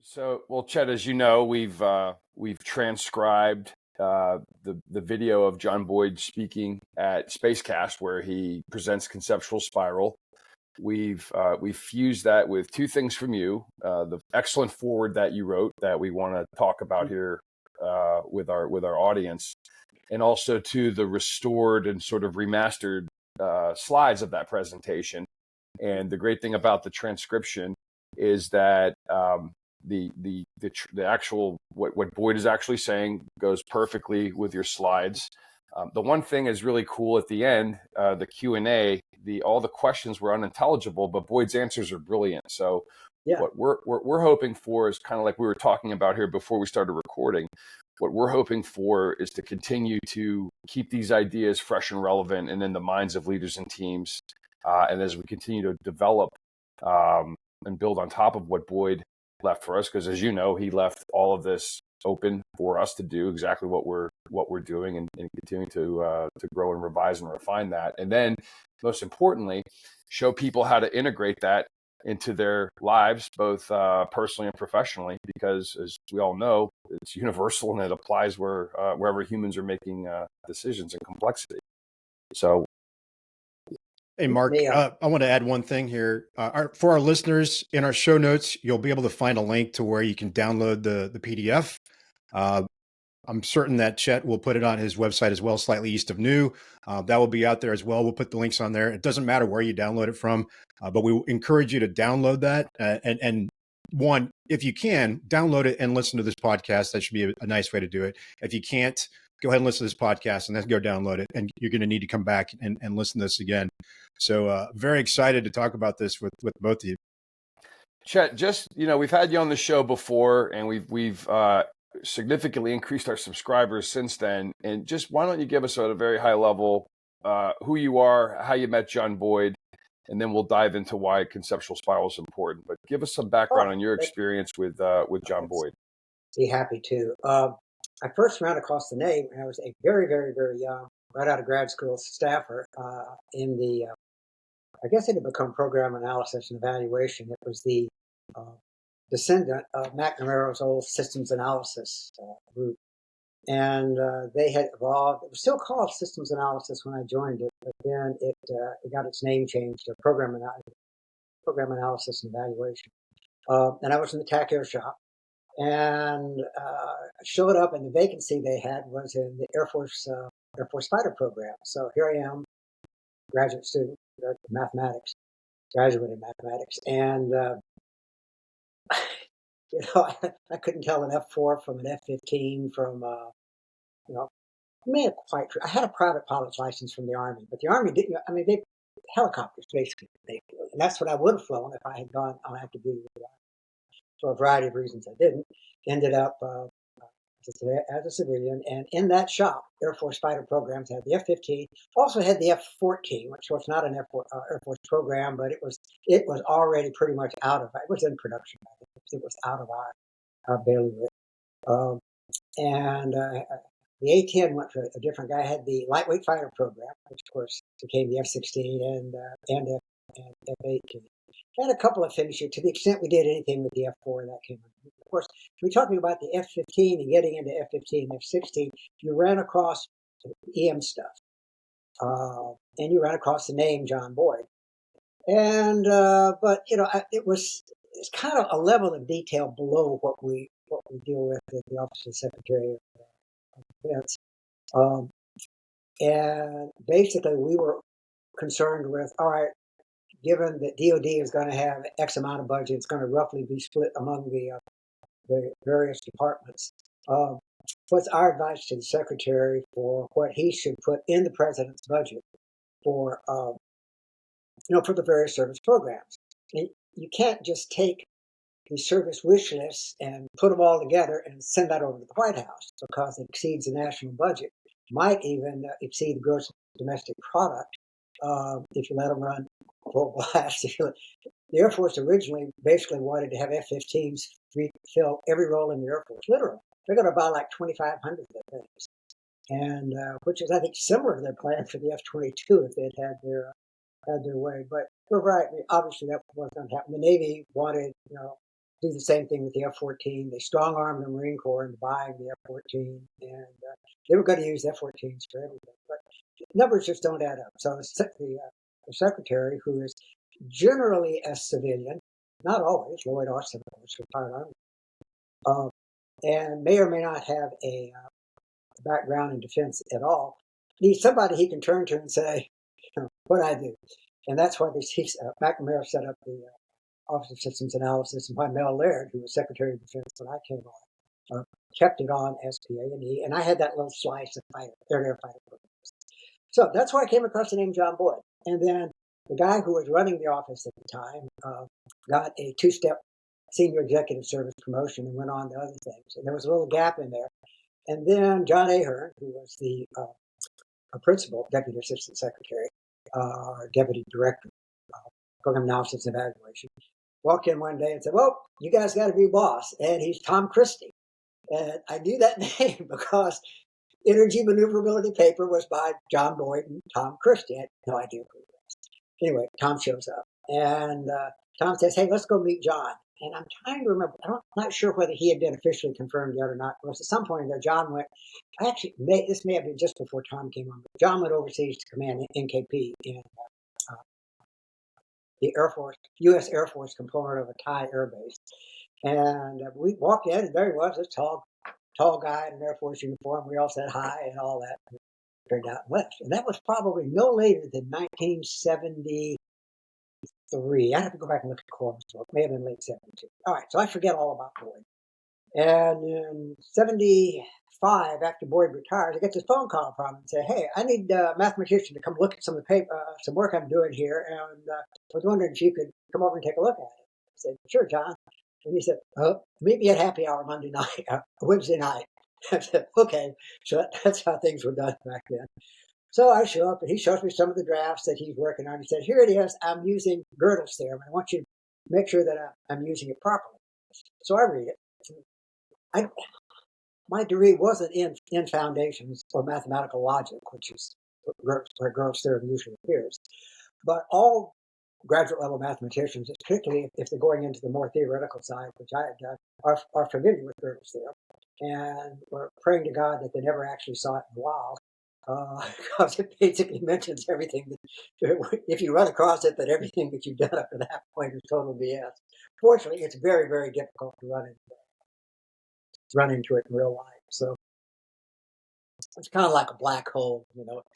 So, well, Chet, as you know, we've transcribed the video of John Boyd speaking at Spacecast, where he presents Conceptual Spiral. We've fused that with two things from you: the excellent forward that you wrote that we want to talk about here with our audience, and also to the restored and sort of remastered slides of that presentation. And the great thing about the transcription is that the actual what Boyd is actually saying goes perfectly with your slides. The one thing is really cool at the end, the Q&A, all the questions were unintelligible, but Boyd's answers are brilliant. So Yeah. what we're hoping for is kind of like we were talking about here before we started recording. What we're hoping for is to continue to keep these ideas fresh and relevant and in the minds of leaders and teams. And as we continue to develop and build on top of what Boyd left for us, because as you know, he left all of this open for us to do exactly what we're doing and continuing to grow and revise and refine that. And then most importantly, show people how to integrate that into their lives, both personally and professionally, because as we all know, it's universal and it applies wherever humans are making decisions and complexity. So, hey, Mark, I want to add one thing here. For our listeners, in our show notes, you'll be able to find a link to where you can download the PDF. I'm certain that Chet will put it on his website as well, Slightly East of New. That will be out there as well. We'll put the links on there. It doesn't matter where you download it from, but we encourage you to download that. And one, if you can, download it and listen to this podcast. That should be a nice way to do it. If you can't, go ahead and listen to this podcast and then go download it. And you're going to need to come back and listen to this again. So very excited to talk about this with both of you. Chet, just, we've had you on the show before, and we've significantly increased our subscribers since then. And just why don't you give us at a very high level who you are, how you met John Boyd, and then we'll dive into why Conceptual Spiral is important. But give us some background on your experience with John Boyd. Be happy to. I first ran across the name when I was a very, very, very young, right out of grad school staffer in the, I guess it had become program analysis and evaluation. It was the descendant of McNamara's old systems analysis group. And they had evolved. It was still called systems analysis when I joined it, but then it got its name changed to program analysis and evaluation. And I was in the TAC Air shop. And showed up, and the vacancy they had was in the Air Force Fighter program. So here I am, graduate student, mathematics, graduate in mathematics, and I couldn't tell an F4 from an F-15 from I had a private pilot's license from the Army, but the Army didn't. I mean, they helicopters basically, and that's what I would have flown if I had gone on active duty. For a variety of reasons, I didn't. Ended up as a civilian, and in that shop, Air Force fighter programs had the F-15, also had the F-14, which was not an Air Force program, but it was already pretty much out of it. It was in production. It was out of our bailiwick. And the A-10 went to a different guy. Had the lightweight fighter program, which of course became the F-16 and F-18. And a couple of finishes. To the extent we did anything with the F-4, that came in. Of course, we're talking about the F-15 and getting into F-15 and F-16. You ran across EM stuff, and you ran across the name John Boyd. And but it's kind of a level of detail below what we deal with at the Office of the Secretary of Defense. And basically, we were concerned with, all right, given that DOD is going to have X amount of budget, it's going to roughly be split among the various departments. What's our advice to the Secretary for what he should put in the President's budget for the various service programs? And you can't just take the service wish lists and put them all together and send that over to the White House because it exceeds the national budget. Might even exceed the gross domestic product if you let them run full blast. The Air Force originally basically wanted to have F-15s fill every role in the Air Force, literally. They're going to buy like 2,500 of the things, and which is, I think, similar to their plan for the F-22 if they'd had their way. But we're right. Obviously, that wasn't going to happen. The Navy wanted, do the same thing with the F-14. They strong-armed the Marine Corps into buying the F-14, and they were going to use F-14s for everything. But numbers just don't add up. So the secretary, who is generally a civilian, not always, Lloyd Austin, of course, retired Army, and may or may not have a background in defense at all, needs somebody he can turn to and say, what I do. And that's why McNamara set up the Office of Systems Analysis, and why Mel Laird, who was Secretary of Defense when I came on, kept it on SPA&E, and I had that little slice of air fighter programs. So that's why I came across the name John Boyd. And then the guy who was running the office at the time got a two-step senior executive service promotion and went on to other things. And there was a little gap in there. And then John Ahern, who was the principal deputy assistant secretary, deputy director, program analysis and evaluation, walked in one day and said, well, you guys got to be boss. And he's Tom Christie. And I knew that name because Energy Maneuverability paper was by John Boyd and Tom Christie. I had no idea who he was. Anyway, Tom shows up. And Tom says, hey, let's go meet John. And I'm trying to remember, I'm not sure whether he had been officially confirmed yet or not. Because at some point in there, John went, this may have been just before Tom came on, but John went overseas to command NKP in the Air Force, U.S. Air Force component of a Thai air base. And we walked in, and there he was, this tall guy in an Air Force uniform. We all said hi and all that. And turned out and left. And that was probably no later than 1973. I have to go back and look at Corbin's book. It may have been late 72. All right, so I forget all about Boyd. And in 75, after Boyd retires, I get this phone call from him and say, hey, I need a mathematician to come look at some of the paper, some work I'm doing here, and I was wondering if you could come over and take a look at it. I said, sure, John. And he said, meet me at happy hour Monday night, Wednesday night. I said, okay. So that's how things were done back then. So I show up, and he shows me some of the drafts that he's working on. He said, here it is. I'm using Gödel's theorem. I want you to make sure that I'm using it properly. So I read it. My degree wasn't in foundations or mathematical logic, which is where Gödel's theorem usually appears. But all graduate level mathematicians, particularly if they're going into the more theoretical side, which I have done, are familiar with Gödel's theorem. And we're praying to God that they never actually saw it in the wild. Because it basically mentions everything that, if you run across it, that everything that you've done up to that point is total BS. Fortunately, it's very, very difficult to run into it in real life. So it's kind of like a black hole,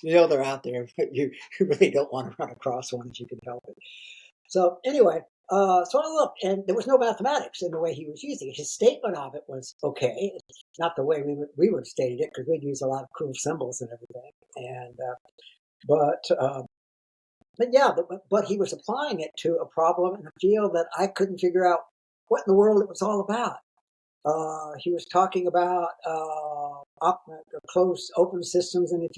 they're out there, but you really don't want to run across one if you can help it. So anyway, so I looked, and there was no mathematics in the way he was using it. His statement of it was okay. It's not the way we would have stated it, because we'd use a lot of cool symbols and everything. And but he was applying it to a problem in a field that I couldn't figure out what in the world it was all about. He was talking about closed open systems, and if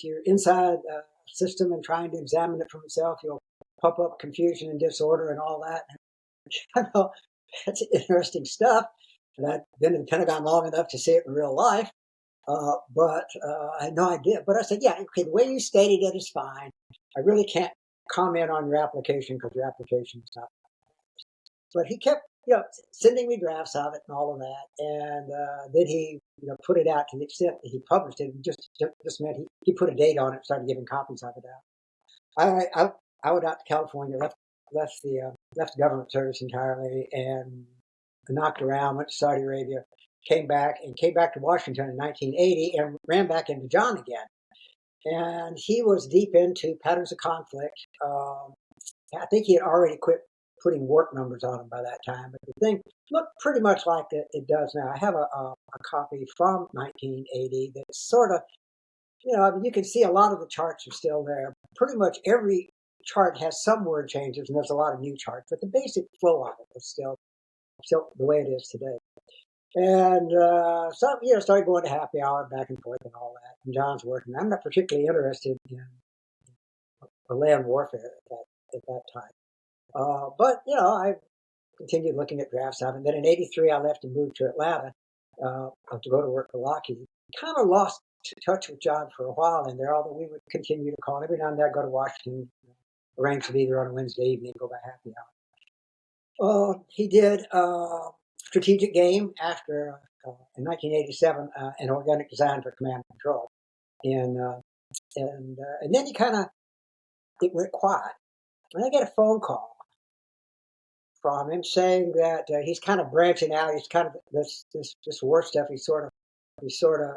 you're inside a system and trying to examine it from itself, you'll pop up confusion and disorder and all that. I know that's interesting stuff, and I've been in the Pentagon long enough to see it in real life, but I had no idea. But I said, yeah, okay, the way you stated it is fine. I really can't comment on your application because your application is not. But he kept, sending me drafts of it and all of that, and then he, put it out to the extent that he published it. Just meant he put a date on it, started giving copies of it out. I went out to California, left the government service entirely, and knocked around, went to Saudi Arabia, came back to Washington in 1980, and ran back into John again. And he was deep into patterns of conflict. I think he had already quit putting warp numbers on them by that time, but the thing looked pretty much like it does now. I have a copy from 1980 that's sort of, you can see a lot of the charts are still there. Pretty much every chart has some word changes, and there's a lot of new charts, but the basic flow of it is still the way it is today. And so, started going to happy hour back and forth and all that. And John's working. I'm not particularly interested in land warfare at that time. But, I continued looking at drafts of it. And then in 83, I left and moved to Atlanta to go to work for Lockheed. Kind of lost touch with John for a while in there, although we would continue to call. Every now and then I'd go to Washington, arrange to be there on a Wednesday evening, go by happy hour. He did strategic game after in 1987, an organic design for command and control, and then it went quiet. And I get a phone call from him saying that he's kind of branching out. He's kind of this war stuff. He sort of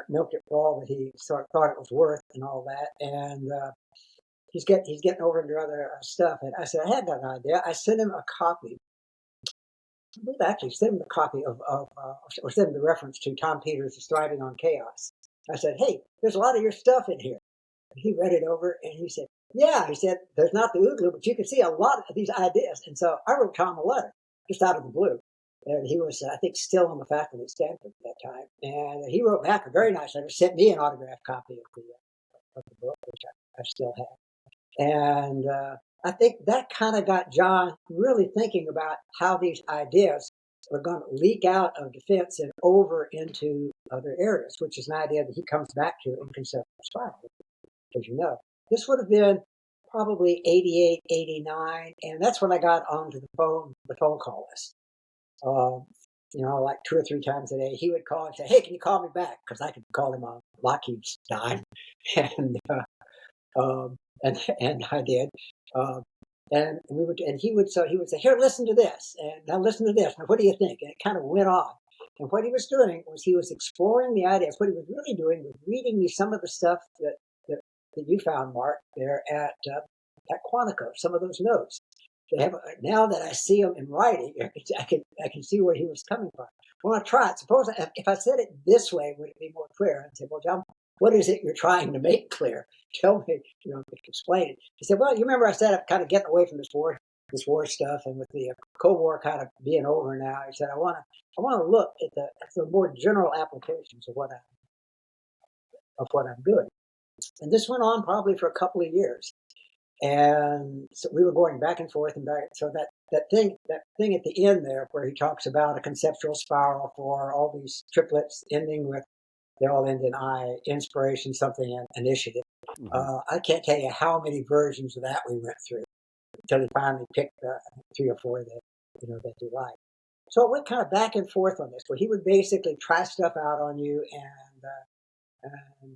milked it for all that he sort of thought it was worth and all that. And he's getting over into other stuff. And I said, I had that idea. I sent him a copy. I actually sent him a copy or sent him the reference to Tom Peters' Thriving on Chaos. I said, hey, there's a lot of your stuff in here. And he read it over and he said, yeah, he said, there's not the OODA Loop, but you can see a lot of these ideas. And so I wrote Tom a letter just out of the blue. And he was, I think, still on the faculty at Stanford at that time. And he wrote back a very nice letter, sent me an autographed copy of the book, which I still have. And I think that kind of got John really thinking about how these ideas are going to leak out of defense and over into other areas, which is an idea that he comes back to in Conceptual Spiral, as you know. This would have been probably 88, 89, and that's when I got onto the phone call list. Like 2 or 3 times a day, he would call and say, hey, can you call me back? Because I could call him on Lockheed's dime. And I did. He would say, here, listen to this, and now listen to this. Now, what do you think? And it kind of went on. And what he was doing was he was exploring the ideas. What he was really doing was reading me some of the stuff that you found, Mark, there at Quantico, some of those notes. Now that I see them in writing, I can see where he was coming from. I want to try it. Suppose if I said it this way, would it be more clear? I'd say, well, John, what is it you're trying to make clear? Tell me, explain it. He said, well, you remember I said I'm kind of getting away from this war stuff, and with the Cold War kind of being over now, he said, I want to look at the more general applications of what I'm doing. And this went on probably for a couple of years. And so we were going back and forth and back. So that thing at the end there where he talks about a conceptual spiral for all these triplets ending with, they all end in I, inspiration, something, and initiative. Mm-hmm. I can't tell you how many versions of that we went through until he finally picked 3 or 4 that he liked. So it went kind of back and forth on this, where he would basically try stuff out on you, and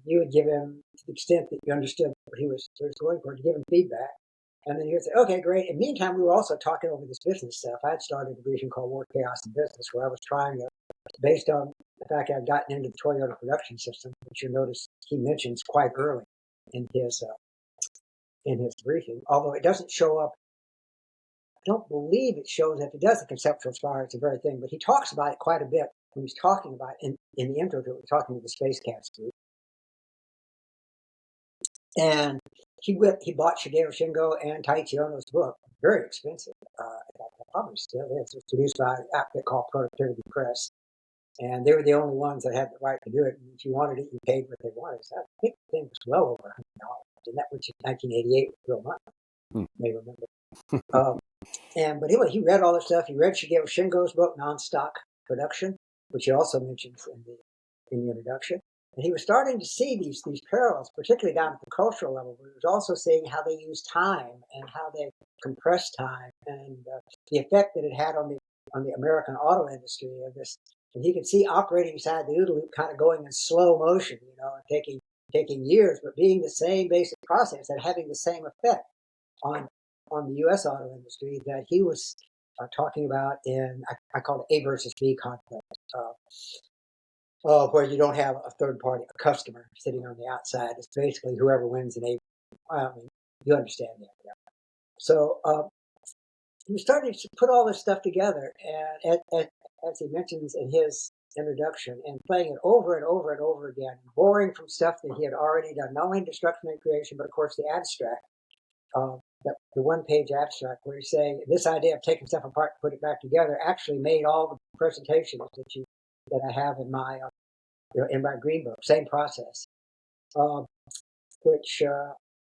you would give him, to the extent that you understood what he was going for, to give him feedback. And then he would say, okay, great. And meantime, we were also talking over this business stuff. I had started a division called War, Chaos, and Business, where I was trying to, based on the fact I'd gotten into the Toyota production system, which you'll notice he mentions quite early in his briefing, although it doesn't show up. I don't believe it shows up. It does the conceptual spiral, it's a very thing, but he talks about it quite a bit when he's talking about it in the intro to it, we're talking to the Space Cast group. And he bought Shigeo Shingo and Taiichi Ohno's book, very expensive. Probably still is. It's produced by an outfit called Productivity Press. And they were the only ones that had the right to do it. And if you wanted it, you paid what they wanted. So I think the thing was well over $100. And that was in 1988 was real money. You may remember. But anyway, he read all this stuff. He read Shigeo Shingo's book, Non-Stock Production, which he also mentions in the introduction. And he was starting to see these parallels, particularly down at the cultural level, but he was also seeing how they use time and how they compress time and the effect that it had on the American auto industry of this. And he could see operating inside the OODA Loop kind of going in slow motion, and taking years, but being the same basic process and having the same effect on the U.S. auto industry that he was talking about in, I call it A versus B conflict. Where you don't have a third party, a customer sitting on the outside. It's basically whoever wins in you understand that. So he was starting to put all this stuff together, and as he mentions in his introduction, and playing it over and over and over again, borrowing from stuff that he had already done, not only in destruction and creation, but of course the abstract, the one-page abstract, where he's saying this idea of taking stuff apart and put it back together actually made all the presentations that I have in my green book, same process, which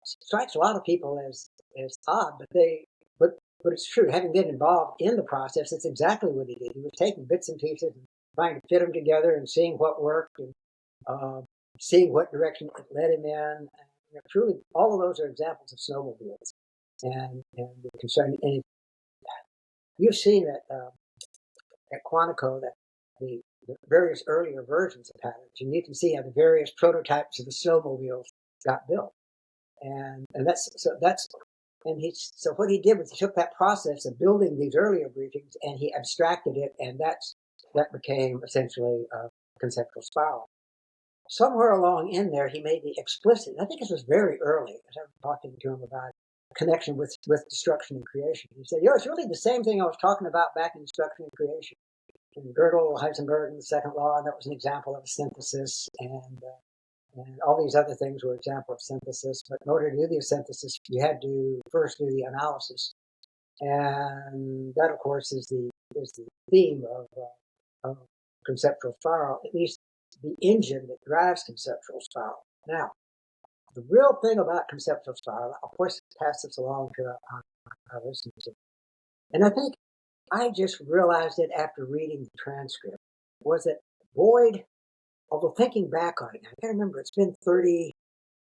strikes a lot of people as odd, but it's true. Having been involved in the process, it's exactly what he did. He was taking bits and pieces and trying to fit them together and seeing what worked and seeing what direction it led him in. And, truly, all of those are examples of snowmobiles and concerning any. you've seen at Quantico that the various earlier versions of patterns, and you can see how the various prototypes of the snowmobiles got built. And so what he did was he took that process of building these earlier briefings and he abstracted it, and that became essentially a conceptual spiral. Somewhere along in there, he made the explicit. I think this was very early, as I was talking to him about connection with destruction and creation. He said, it's really the same thing I was talking about back in destruction and creation. In Gödel, Heisenberg, and the second law, that was an example of a synthesis, and all these other things were example of synthesis. But in order to do the synthesis, you had to first do the analysis, and that, of course, is the theme of conceptual spiral, at least the engine that drives conceptual spiral. Now, the real thing about conceptual spiral, of course, pass this along to our listeners, and I think I just realized it after reading the transcript, was that Boyd, although thinking back on it, I can't remember, it's been 30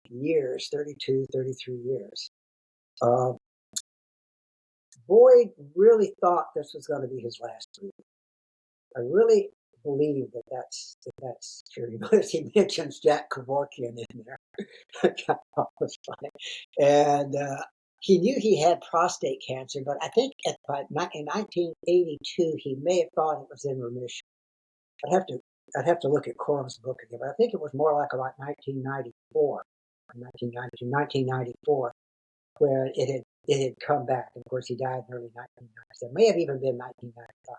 years, 32, 33 years. Boyd really thought this was going to be his last movie. I really believe that's true. You notice he mentions Jack Kevorkian in there. That was funny. And he knew he had prostate cancer, but I think in 1982 he may have thought it was in remission. I'd have to look at Corum's book again, but I think it was more like about 1994, where it had come back. And of course, he died in early 1997. May have even been 1995,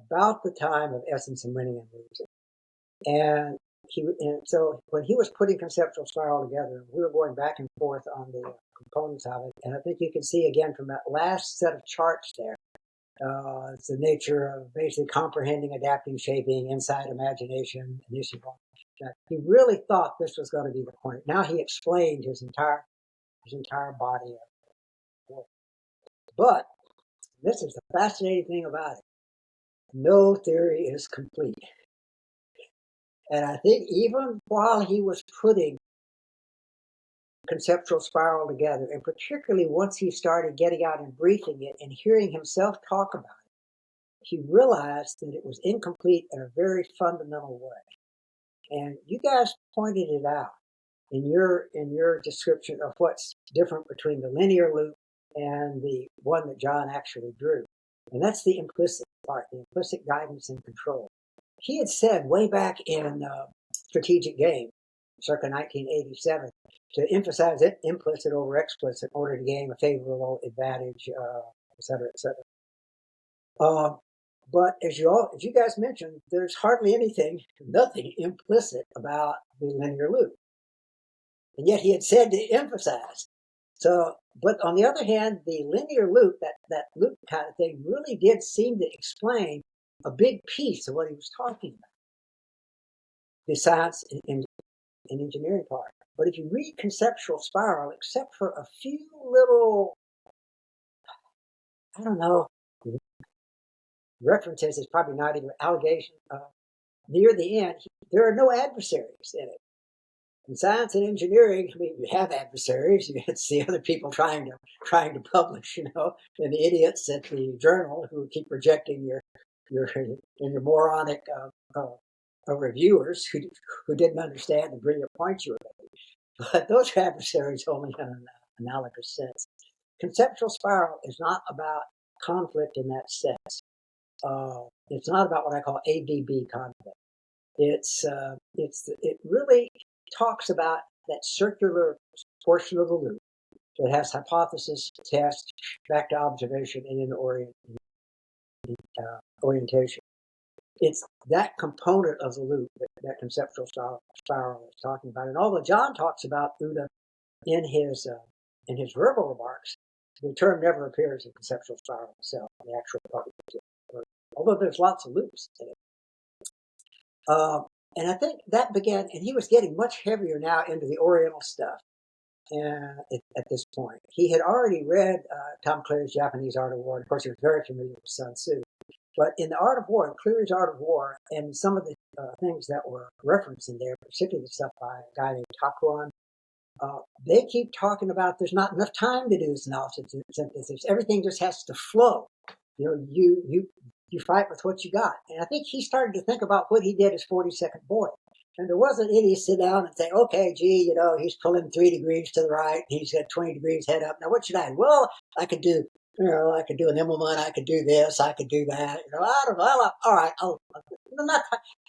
about the time of Essence and Winning and Losing. And so when he was putting Conceptual Spiral together, we were going back and forth on the components of it. And I think you can see again from that last set of charts there, it's the nature of basically comprehending, adapting, shaping, insight, imagination, initiative. He really thought this was going to be the point. Now he explained his entire body of work. But this is the fascinating thing about it. No theory is complete. And I think even while he was putting Conceptual Spiral together, and particularly once he started getting out and briefing it and hearing himself talk about it, he realized that it was incomplete in a very fundamental way. And you guys pointed it out in your description of what's different between the linear loop and the one that John actually drew. And that's the implicit part, the implicit guidance and control. He had said way back in Strategic Game, circa 1987, to emphasize it implicit over explicit in order to gain a favorable advantage, et cetera, et cetera. But as you guys mentioned, there's hardly nothing implicit about the linear loop. And yet he had said to emphasize. So, but on the other hand, the linear loop, that loop kind of thing, really did seem to explain a big piece of what he was talking about, the science and engineering part. But if you read Conceptual Spiral, except for a few little, I don't know, references, is probably not even allegation, near the end, there are no adversaries in it. In science and engineering, I mean, you have adversaries. You see other people trying to publish, and the idiots at the journal who keep rejecting your moronic reviewers who didn't understand the brilliant points you were making. But those adversaries only in an analogous sense. Conceptual Spiral is not about conflict in that sense. It's not about what I call ABB conflict. It really talks about that circular portion of the loop that has hypothesis, test, back to observation, and then orientation. It's that component of the loop that Conceptual Spiral is talking about. And although John talks about OODA in his verbal remarks, the term never appears in Conceptual Spiral itself, in the actual public. Although there's lots of loops in it. And I think that began, and he was getting much heavier now into the Oriental stuff at this point. He had already read Tom Cleary's Japanese Art of War, and of course he was very familiar with Sun Tzu. But in the Art of War, in Cleary's Art of War, and some of the things that were referenced in there, particularly the stuff by a guy named Takuan, they keep talking about there's not enough time to do this analysis and synthesis. Everything just has to flow. you fight with what you got. And I think he started to think about what he did as 42nd boy. And there wasn't any sit down and say, okay, gee, he's pulling 3 degrees to the right. He's got 20 degrees head up. Now, what should I do? Well, I could do an Immelman. I could do this. I could do that. I don't know. All right.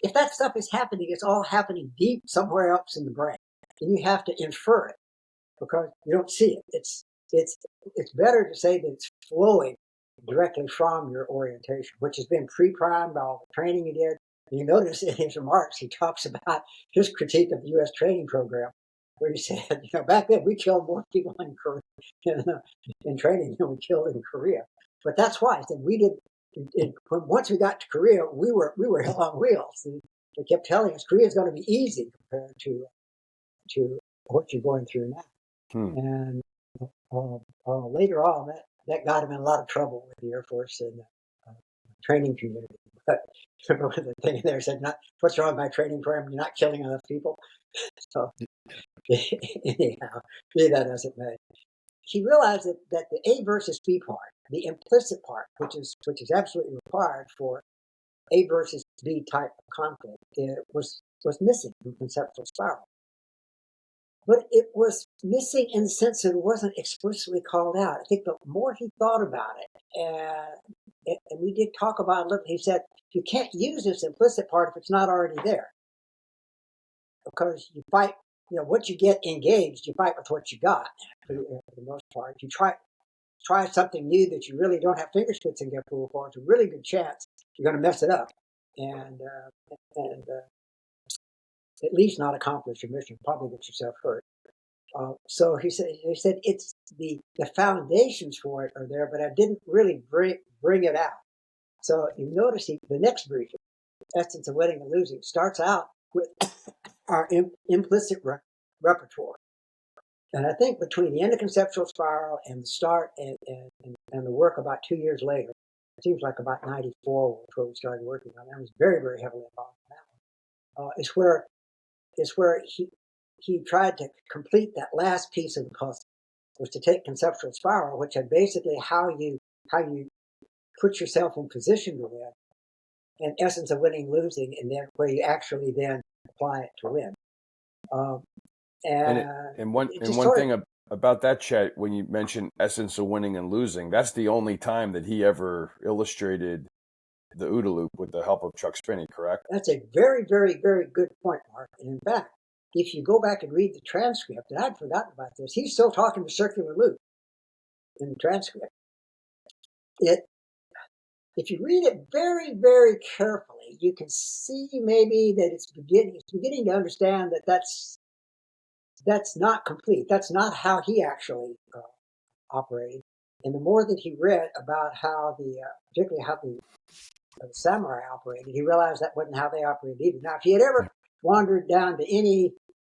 If that stuff is happening, it's all happening deep somewhere else in the brain. And you have to infer it because you don't see it. It's better to say that it's flowing directly from your orientation, which has been pre-primed by all the training you did. And you notice in his remarks, he talks about his critique of the U.S. training program, where he said, back then we killed more people in Korea in training than we killed in Korea. But that's why he said we did. Once we got to Korea, we were hell on wheels. And they kept telling us Korea is going to be easy compared to what you're going through now. And later on, that got him in a lot of trouble with the Air Force and the training community. But remember the thing there said, what's wrong with my training program? You're not killing enough people. So anyhow, be that as it may, he realized that the A versus B part, the implicit part, which is absolutely required for A versus B type of conflict, was missing from Conceptual Spiral. But it was missing in the sense that it wasn't explicitly called out. I think the more he thought about it, and we did talk about it a little, he said, you can't use this implicit part if it's not already there. Because you fight, what you get engaged, you fight with what you got for the most part. If you try something new that you really don't have fingerspits and get fooled for, it's a really good chance you're going to mess it up and at least not accomplish your mission, probably get yourself hurt. So he said it's the foundations for it are there, but I didn't really bring it out. So you notice the next briefing, Essence of Winning and Losing, starts out with our implicit repertoire. And I think between the end of Conceptual Spiral and the start and the work about 2 years later, it seems like about 94 was where we started working on it. I was very, very heavily involved in that one. It's where he tried to complete that last piece of the puzzle, was to take Conceptual Spiral, which had basically how you put yourself in position to win, and Essence of Winning, Losing, and then where you actually then apply it to win. And one thing about that, Chet, when you mentioned Essence of Winning and Losing, that's the only time that he ever illustrated the OODA Loop with the help of Chuck Spinney, correct? That's a very, very, very good point, Mark. And in fact, if you go back and read the transcript, and I'd forgotten about this, he's still talking to Circular Loop in the transcript. If you read it very, very carefully, you can see maybe that it's beginning to understand that that's not complete. That's not how he actually operated. And the more that he read about how particularly how the samurai operated, he realized that wasn't how they operated either. Now, if he had ever wandered down to any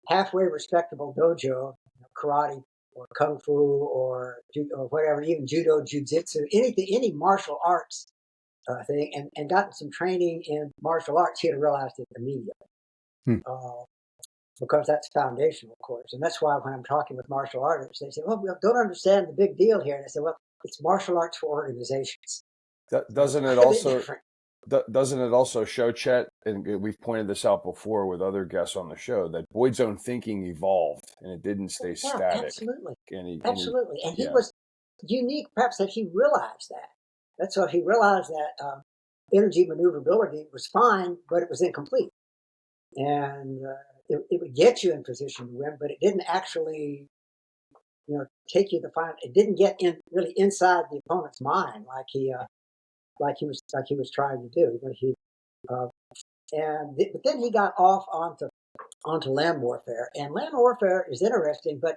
halfway respectable dojo, karate or kung fu or whatever, even judo, jujitsu, anything, any martial arts thing, and gotten some training in martial arts, he'd have realized it immediately. Because that's foundational, of course. And that's why when I'm talking with martial artists, they say, well, we don't understand the big deal here. And I say, well, it's martial arts for organizations. Doesn't it also show, Chet, and we've pointed this out before with other guests on the show, that Boyd's own thinking evolved and it didn't stay static. Absolutely. Absolutely. And he was unique, perhaps, that he realized that. That's why he realized that energy maneuverability was fine, but it was incomplete. And it would get you in position to win, but it didn't actually, take you to find. It didn't get in really inside the opponent's mind like he was trying to do. But then he got off onto land warfare, and land warfare is interesting, but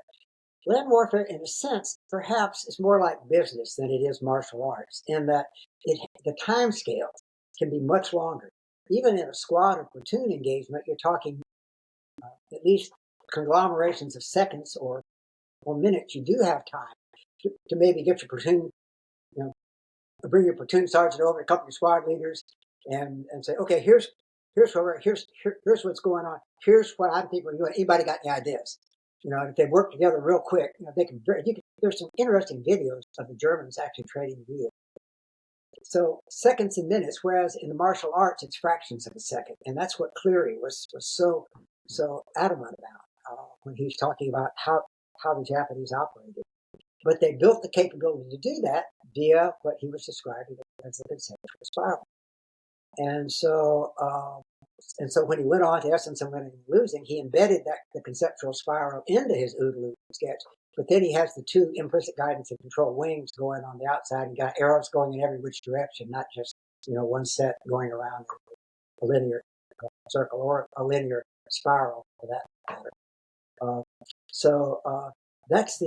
land warfare, in a sense, perhaps is more like business than it is martial arts, in that the time scales can be much longer. Even in a squad or platoon engagement, you're talking at least conglomerations of seconds or minutes. You do have time to maybe get your platoon, bring your platoon sergeant over, a couple of your squad leaders, and say, okay, here's what's going on. Here's what I'm thinking we're doing. Anybody got any ideas? If they work together real quick, there's some interesting videos of the Germans actually trading videos. So seconds and minutes, whereas in the martial arts, it's fractions of a second. And that's what Cleary was so adamant about when he was talking about how the Japanese operated. But they built the capability to do that via what he was describing as the conceptual spiral. And so when he went on to Essence and Winning and Losing, he embedded the conceptual spiral into his OODA Loop sketch. But then he has the two implicit guidance and control wings going on the outside and got arrows going in every which direction, not just one set going around a linear circle or a linear spiral for that matter. That's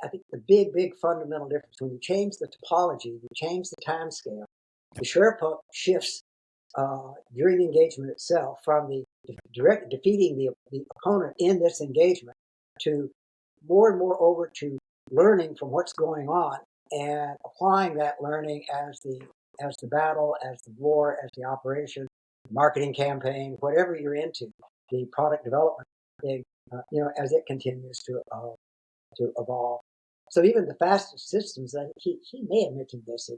I think the big fundamental difference. When you change the topology, you change the time scale. The Sherpa shifts during the engagement itself from the direct defeating the opponent in this engagement to more and more over to learning from what's going on and applying that learning as the battle, as the war, as the operation, the marketing campaign, whatever you're into, the product development thing, as it continues to evolve. So even the fastest systems, he may have mentioned this,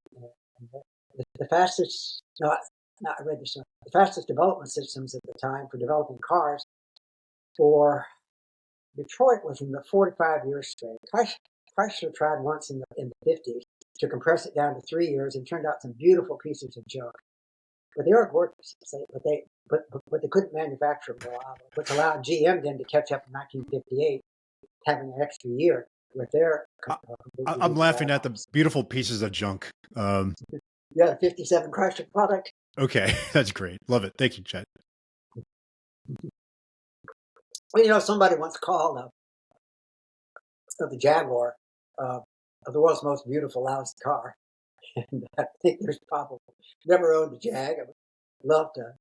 the fastest, no, I read this one, the fastest development systems at the time for developing cars for Detroit was in the 45 years straight. Chrysler tried once in the 50s to compress it down to 3 years and turned out some beautiful pieces of junk. But they are gorgeous, but they couldn't manufacture them reliably, which allowed GM then to catch up in 1958, having an extra year with their. I'm laughing at the beautiful pieces of junk. Yeah, the 57 Chrysler product. Okay, that's great. Love it. Thank you, Chet. Well, somebody once called the Jaguar of the world's most beautiful, loudest car. And I think there's probably never owned a Jag. I would love to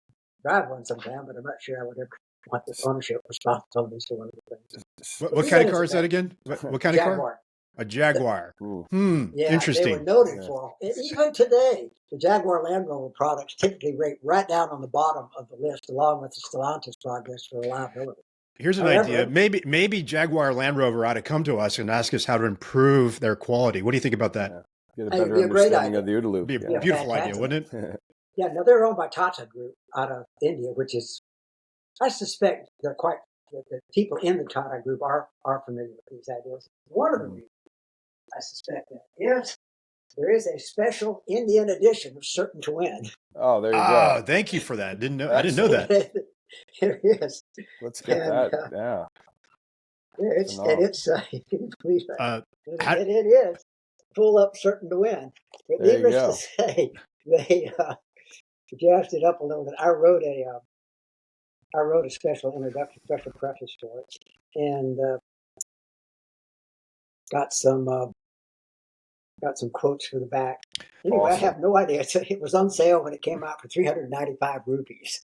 drive one sometime, but I'm not sure I would ever want the ownership responsibilities to one of the things. What kind of car is that again? What kind of car? A Jaguar. Yeah, interesting. They were noted for it. Even today, the Jaguar Land Rover products typically rate right down on the bottom of the list, along with the Stellantis progress for reliability. Here's an idea. Maybe Jaguar Land Rover ought to come to us and ask us how to improve their quality. What do you think about that? Get a better understanding of the OODA Loop. It'd be a beautiful idea, wouldn't it? Yeah, no, they're owned by Tata Group out of India, which is, I suspect the people in the Tata Group are familiar with these ideas. One of the reasons I suspect that is there is a special Indian edition of Certain to Win. Oh, there you go. Thank you for that. I didn't know that. There is. Let's get that. Yeah. It's you can believe that. It is full up Certain to Win. But needless to say, they jazzed it up a little bit. I wrote a special introduction, special preface for it, and got some quotes for the back. Anyway, awesome. I have no idea. It was on sale when it came out for 395 rupees.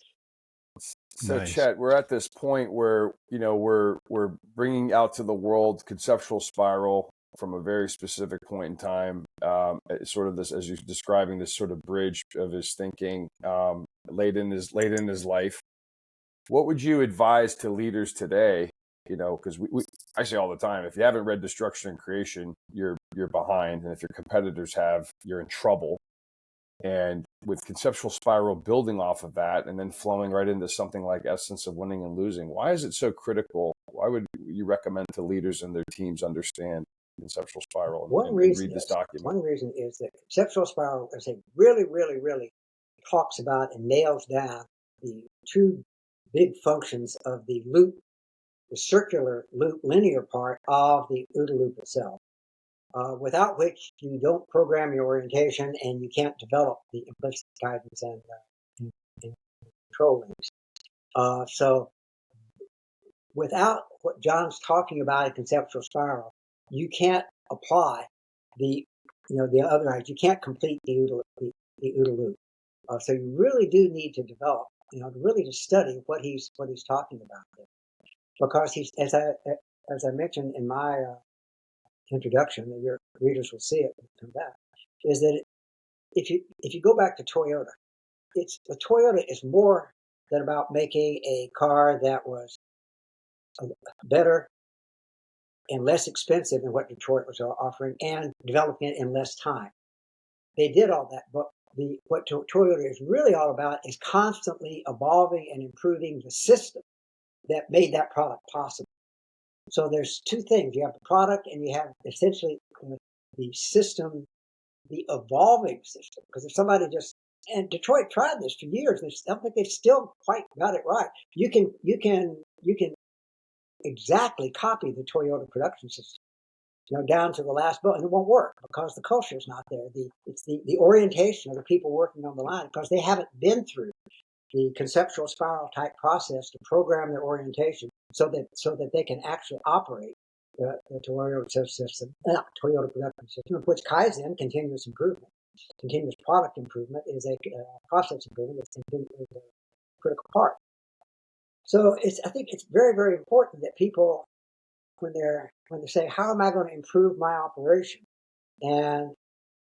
So nice. Chet, we're at this point where we're bringing out to the world Conceptual Spiral from a very specific point in time. Sort of this, as you're describing, this sort of bridge of his thinking late in his life. What would you advise to leaders today? Because I say all the time, if you haven't read Destruction and Creation, you're behind, and if your competitors have, you're in trouble. And with Conceptual Spiral building off of that and then flowing right into something like Essence of Winning and Losing, why is it so critical? Why would you recommend to leaders and their teams understand Conceptual Spiral and read this document? One reason is that Conceptual Spiral, as it really, really, really talks about and nails down the two big functions of the loop, the circular loop linear part of the OODA Loop itself. Without which you don't program your orientation and you can't develop the implicit guidance and control links. So without what John's talking about in Conceptual Spiral, you can't apply the other ideas. You can't complete the OODA Loop. So you really do need to develop, to study what he's talking about there. Because he's, as I mentioned in my introduction, and your readers will see it when we come back, is that if you go back to Toyota, the Toyota is more than about making a car that was better and less expensive than what Detroit was offering and developing it in less time. They did all that, but what Toyota is really all about is constantly evolving and improving the system that made that product possible. So there's two things. You have the product and you have essentially the system, the evolving system. Because if somebody and Detroit tried this for years, I don't think they've still quite got it right. You can exactly copy the Toyota production system, down to the last boat, and it won't work because the culture is not there. It's the orientation of the people working on the line because they haven't been through the conceptual spiral type process to program their orientation so that they can actually operate the Toyota system, Toyota production system, which Kaizen, continuous improvement, continuous product improvement, is a process improvement. It's a critical part. So I think it's very, very important that people, when they say, how am I going to improve my operation? And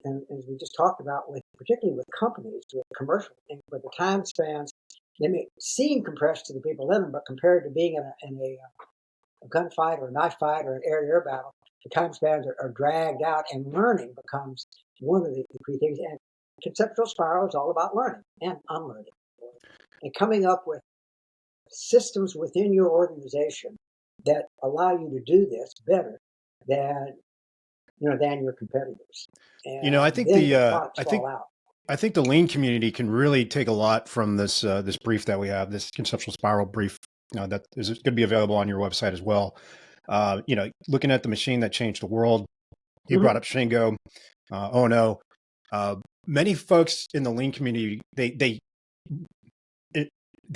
as we just talked about, particularly with companies, with commercial, with the time spans, they may seem compressed to the people in them, but compared to being in a gunfight or a knife fight or an air-to-air battle, the time spans are dragged out, and learning becomes one of the key things. And conceptual spiral is all about learning and unlearning, and coming up with systems within your organization that allow you to do this better than your competitors. And I think I think the lean community can really take a lot from this brief that we have, this conceptual spiral brief that is going to be available on your website as well. Looking at the machine that changed the world, you brought up Shingo, Ono. Many folks in the lean community, they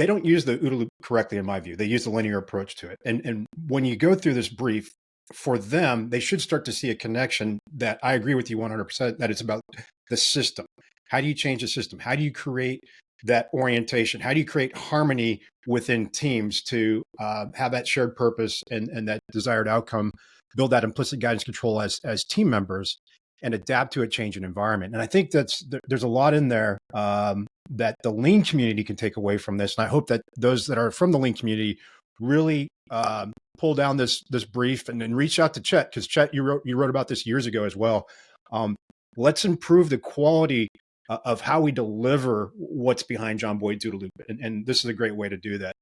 don't use the OODA Loop correctly, in my view. They use the linear approach to it. And when you go through this brief, for them, they should start to see a connection that I agree with you 100%, that it's about the system. How do you change the system? How do you create that orientation? How do you create harmony within teams to have that shared purpose and that desired outcome, build that implicit guidance control as team members, and adapt to a changing environment? And I think there's a lot in there that the lean community can take away from this. And I hope that those that are from the lean community really pull down this brief and reach out to Chet, because Chet, you wrote about this years ago as well. Let's improve the quality of how we deliver what's behind John Boyd's OODA Loop, and this is a great way to do that.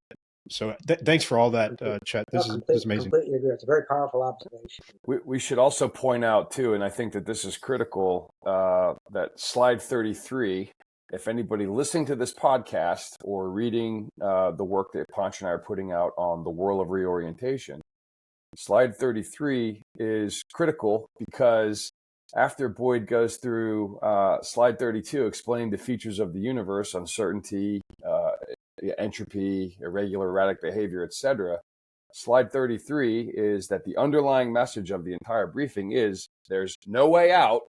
So thanks for all that, Chet. This is amazing. Completely agree. It's a very powerful observation. We should also point out too, and I think that this is critical, that slide 33. If anybody listening to this podcast or reading the work that Panch and I are putting out on the world of reorientation, slide 33 is critical because after Boyd goes through slide 32, explaining the features of the universe, uncertainty, entropy, irregular, erratic behavior, etc., slide 33 is that the underlying message of the entire briefing is there's no way out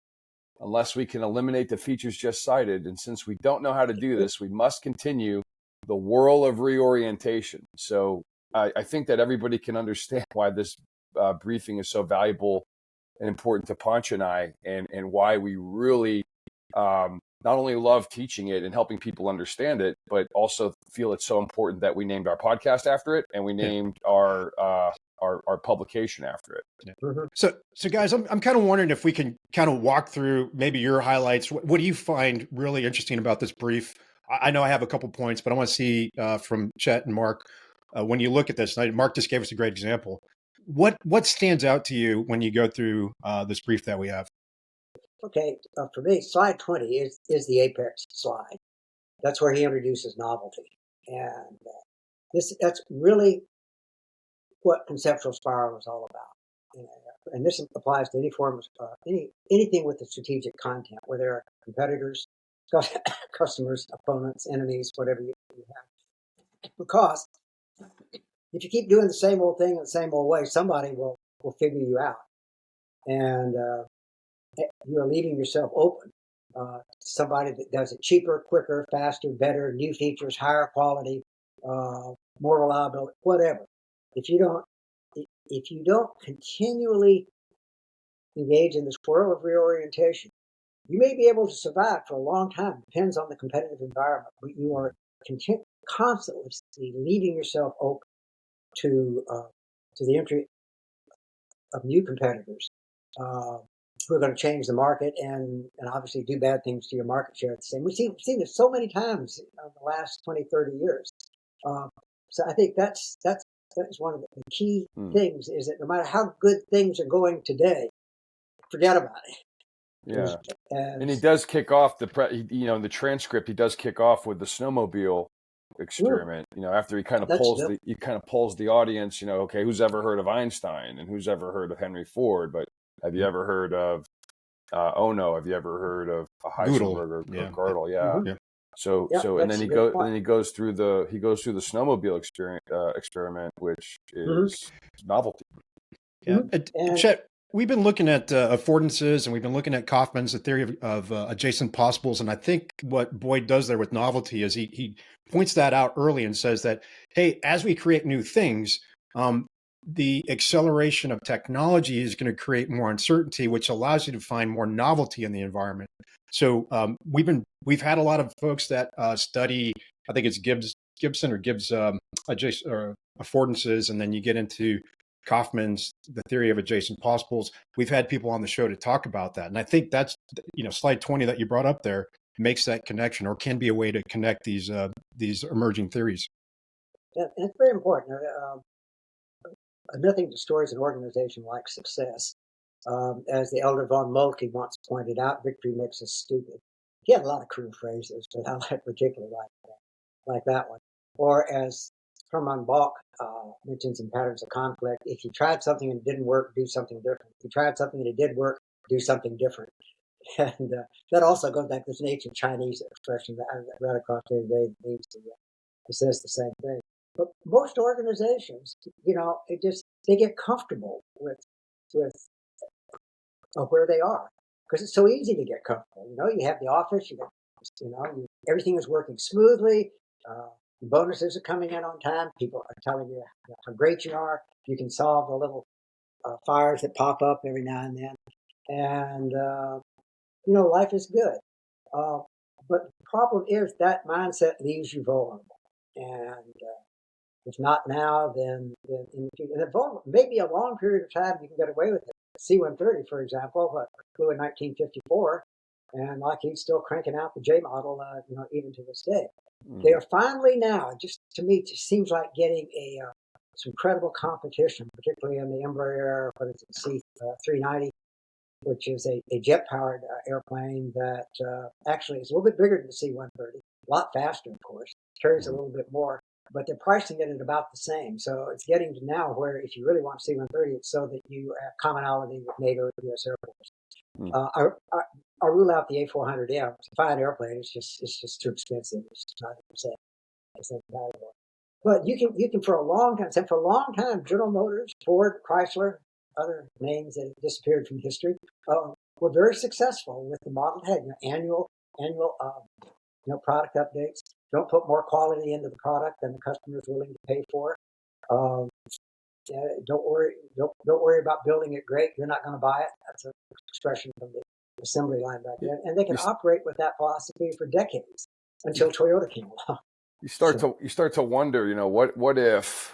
unless we can eliminate the features just cited. And since we don't know how to do this, we must continue the whirl of reorientation. So I think that everybody can understand why this briefing is so valuable and important to Panch and I, and why we really not only love teaching it and helping people understand it, but also feel it's so important that we named our podcast after it, and we named our publication after it. Yeah. So guys, I'm kind of wondering if we can kind of walk through maybe your highlights. What do you find really interesting about this brief? I know I have a couple points, but I want to see from Chet and Mark, when you look at this, Mark just gave us a great example. What stands out to you when you go through this brief that we have? Okay, for me, slide 20 is the apex slide. That's where he introduces novelty, and that's really what conceptual spiral is all about. And this applies to any form of anything with the strategic content, where there are competitors, customers, opponents, enemies, whatever you have. Because if you keep doing the same old thing in the same old way, somebody will figure you out, and you are leaving yourself open to somebody that does it cheaper, quicker, faster, better, new features, higher quality, more reliable, whatever. If you don't continually engage in this whirl of reorientation, you may be able to survive for a long time. Depends on the competitive environment, but you are constantly leaving yourself open to the entry of new competitors, who are going to change the market and obviously do bad things to your market share at the same. We've seen this so many times in the last 20, 30 years. So I think that's one of the key things, is that no matter how good things are going today, forget about it. Yeah. And he does kick off the transcript. He does kick off with the snowmobile experiment. After he kind of pulls the audience. Okay, who's ever heard of Einstein, and who's ever heard of Henry Ford? But have you ever heard of Ono? Have you ever heard of Heisenberg or Gödel? Yeah. So and then he goes through the snowmobile experiment, which is novelty. Yeah. Chet, we've been looking at affordances, and we've been looking at Kaufman's, the theory of adjacent possibles. And I think what Boyd does there with novelty is he points that out early and says that, hey, as we create new things, the acceleration of technology is going to create more uncertainty, which allows you to find more novelty in the environment. So we've had a lot of folks that study, I think it's Gibson or Gibbs affordances, and then you get into Kaufman's the theory of adjacent possibles. We've had people on the show to talk about that, and I think that's slide 20 that you brought up there makes that connection, or can be a way to connect these emerging theories. Yeah, and it's very important. Nothing destroys an organization like success. As the elder von Moltke once pointed out, victory makes us stupid. He had a lot of crude phrases, but I particularly like that one. Or as Hermann Bach mentions in Patterns of Conflict, if you tried something and it didn't work, do something different. If you tried something and it did work, do something different. And that also goes back to this ancient Chinese expression that I read across the other day that means it says the same thing. But most organizations, they get comfortable with where they are, because it's so easy to get comfortable. You have the office, everything is working smoothly. Bonuses are coming in on time. People are telling you how great you are. You can solve the little fires that pop up every now and then, and life is good. But the problem is that mindset leaves you vulnerable, and if not now, then in the future. And maybe a long period of time you can get away with it. C-130, for example, flew in 1954, and Lockheed's still cranking out the J model, even to this day. They are finally now, just to me, it just seems like getting some credible competition, particularly in the Embraer, C-390, which is a jet-powered airplane that actually is a little bit bigger than the C-130, a lot faster, of course, carries a little bit more, but they're pricing it at about the same. So it's getting to now where if you really want C-130, it's so that you have commonality with NATO and U.S. Air Force. I rule out the A400M. It's a fine airplane. It's just too expensive. It's just not it's invaluable. But you can for a long time, General Motors, Ford, Chrysler, other names that have disappeared from history, were very successful with the model head. Annual product updates. Don't put more quality into the product than the customer is willing to pay for. Don't worry about building it great. You're not going to buy it. That's an expression from the assembly line back then. And they can operate with that philosophy for decades until Toyota came along. You start to wonder, what if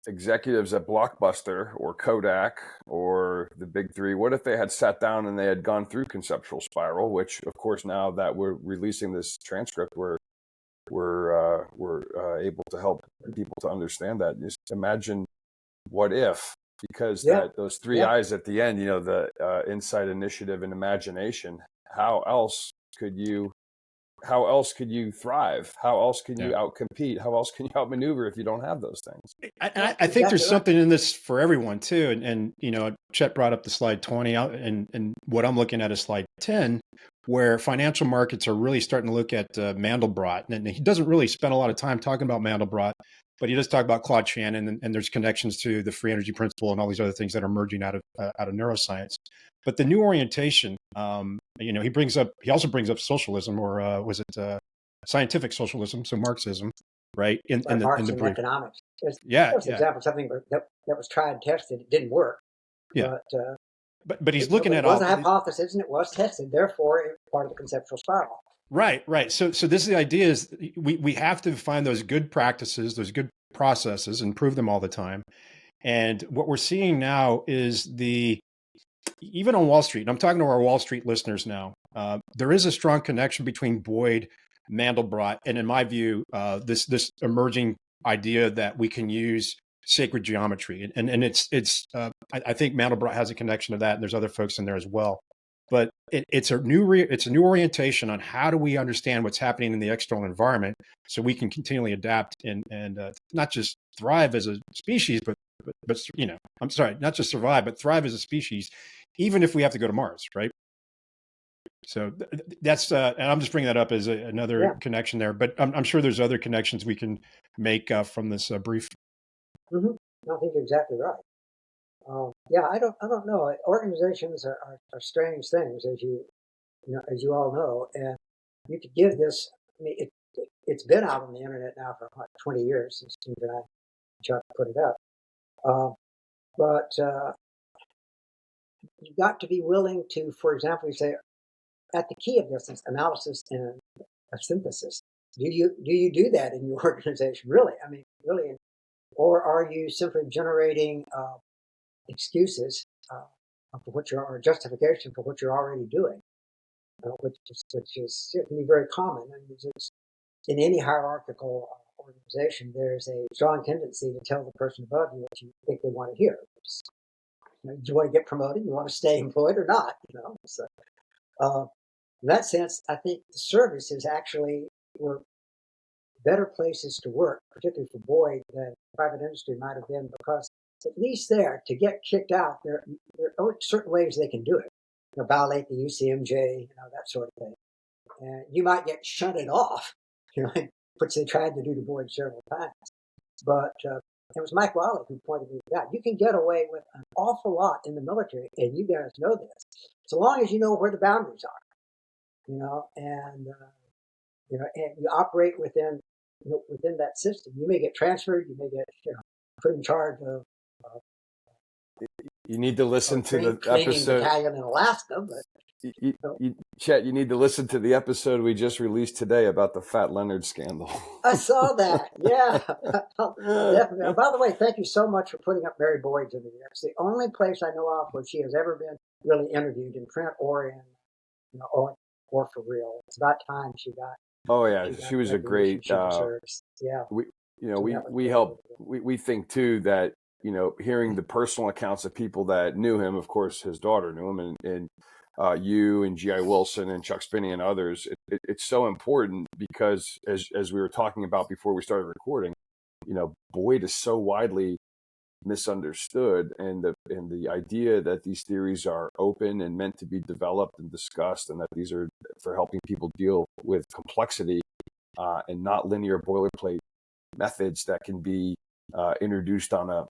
executives at Blockbuster or Kodak or the big three, what if they had sat down and they had gone through Conceptual Spiral, which of course now that we're releasing this transcript, we're able to help people to understand that. Just imagine what if, because those three I's at the end, the insight, initiative, and imagination. How else could you thrive? How else can you outcompete? How else can you outmaneuver if you don't have those things? I think there's something in this for everyone too. And Chet brought up the slide 20 and what I'm looking at is slide 10, where financial markets are really starting to look at Mandelbrot. And he doesn't really spend a lot of time talking about Mandelbrot, but he does talk about Claude Shannon, and there's connections to the free energy principle and all these other things that are emerging out of neuroscience. But the new orientation, he also brings up socialism, or was it scientific socialism, so Marxism, right? In the brief. Economics. There's an example of something that was tried and tested. It didn't work. Yeah. But he's looking at all. It was a hypothesis, and it was tested. Therefore, it was part of the conceptual spiral. Right. So this is the idea: is we have to find those good practices, those good processes, and prove them all the time. And what we're seeing now is even on Wall Street, and I'm talking to our Wall Street listeners now, there is a strong connection between Boyd, Mandelbrot, and in my view, this emerging idea that we can use sacred geometry, and I think Mandelbrot has a connection to that, and there's other folks in there as well. But it's a new orientation on how do we understand what's happening in the external environment, so we can continually adapt and not just thrive as a species, but I'm sorry, not just survive, but thrive as a species, even if we have to go to Mars, right? So that's and I'm just bringing that up as another connection there, but I'm sure there's other connections we can make from this brief. Mm-hmm. I think you're exactly right. I don't know. Organizations are strange things, as as you all know, and you could give this. I mean, it's been out on the internet now for about 20 years since Steve and Chuck put it up. But you've got to be willing to, for example, you say, at the key of this is analysis and a synthesis. Do you do that in your organization? Really? I mean, really? Or are you simply generating excuses for what or justification for what you're already doing, which is can be very common. And in any hierarchical organization, there's a strong tendency to tell the person above you what you think they want to hear. Do you want to get promoted? You want to stay employed or not? So in that sense, I think the services actually were better places to work, particularly for Boyd, than private industry might have been, because at least there, to get kicked out, there are certain ways they can do it. Violate the UCMJ, that sort of thing. And you might get shunted off, which they tried to do to Boyd several times. But it was Mike Wiley who pointed me to that. You can get away with an awful lot in the military, and you guys know this, so long as you know where the boundaries are, and you operate within that system. You may get transferred, you may get put in charge of. You need to listen to the episode. Battalion in Alaska, but Chet, you need to listen to the episode we just released today about the Fat Leonard scandal. I saw that. Yeah, definitely. By the way, thank you so much for putting up Mary Boyd's interview. It's the only place I know of where she has ever been really interviewed in print or in, or for real. It's about time she got. Oh yeah, she was a great. We think too that hearing the personal accounts of people that knew him. Of course, his daughter knew him, and you and G.I. Wilson and Chuck Spinney and others. It's so important because as we were talking about before we started recording, Boyd is so widely misunderstood, and the idea that these theories are open and meant to be developed and discussed, and that these are for helping people deal with complexity and not linear boilerplate methods that can be introduced on a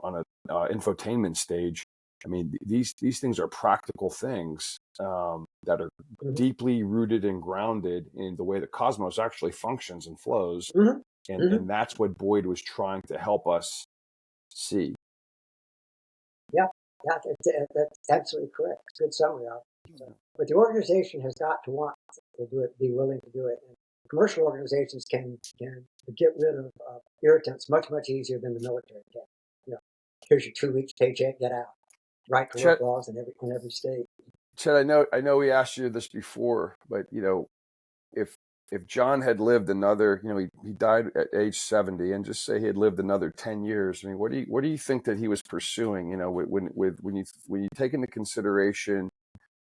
infotainment stage. I mean, these things are practical things that are deeply rooted and grounded in the way the cosmos actually functions and flows, and that's what Boyd was trying to help us see. Yeah, that's absolutely correct. Good summary of it. But the organization has got to want to do it, be willing to do it. And commercial organizations can get rid of irritants much easier than the military can. Here's your 2 weeks paycheck, get out. Right to work laws in every state. Chet, I know we asked you this before, but if John had lived another, he died at age 70, and just say he had lived another 10 years. I mean, what do you think that he was pursuing? When you take into consideration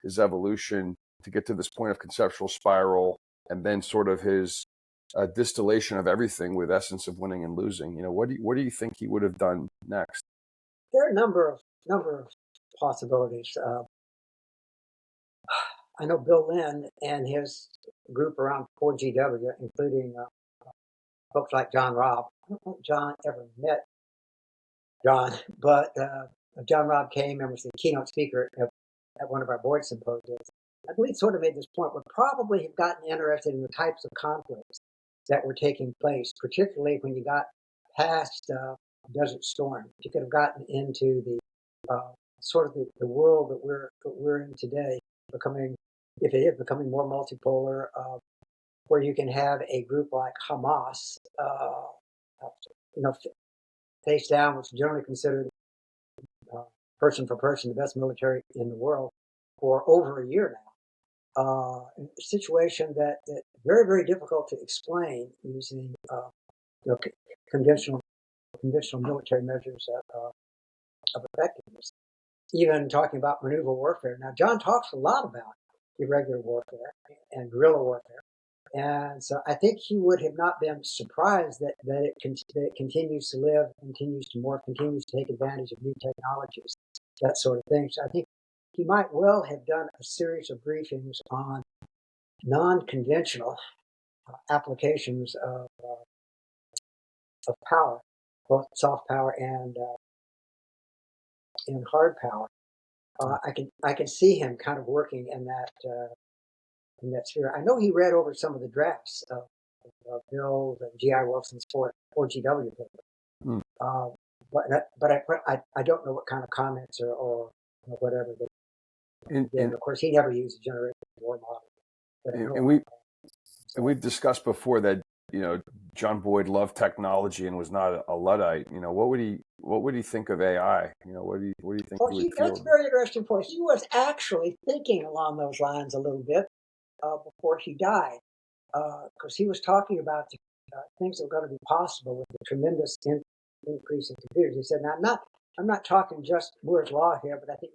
his evolution to get to this point of conceptual spiral, and then sort of his distillation of everything with essence of winning and losing. What do you think he would have done next? There are a number of possibilities. I know Bill Lynn and his group around 4GW, including folks like John Robb. I don't know if John ever met John, but John Robb came and was the keynote speaker at one of our board symposiums. I believe sort of made this point, would probably have gotten interested in the types of conflicts that were taking place, particularly when you got past Desert Storm. You could have gotten into the sort of the world that we're in today, becoming more multipolar, where you can have a group like Hamas, face down, which is generally considered person for person the best military in the world, for over a year now. A situation that very, very difficult to explain using conventional military measures of effectiveness. Even talking about maneuver warfare. Now, John talks a lot about irregular warfare and guerrilla warfare. And so I think he would have not been surprised that it continues to live, continues to morph, continues to take advantage of new technologies, that sort of thing. So I think he might well have done a series of briefings on non-conventional applications of power, both soft power and hard power. I can see him kind of working in that sphere. I know he read over some of the drafts of Bill and G.I. Wilson's 4GW paper, but I don't know what kind of comments or whatever. And of course, he never used a generated war model. And we've discussed before that John Boyd loved technology and was not a Luddite. What would he think of AI? What do you think? Well, that's a very interesting point. He was actually thinking along those lines a little bit before he died, because he was talking about the things that were going to be possible with the tremendous increase in computers. He said, "Now, I'm not talking just Moore's law here, but I think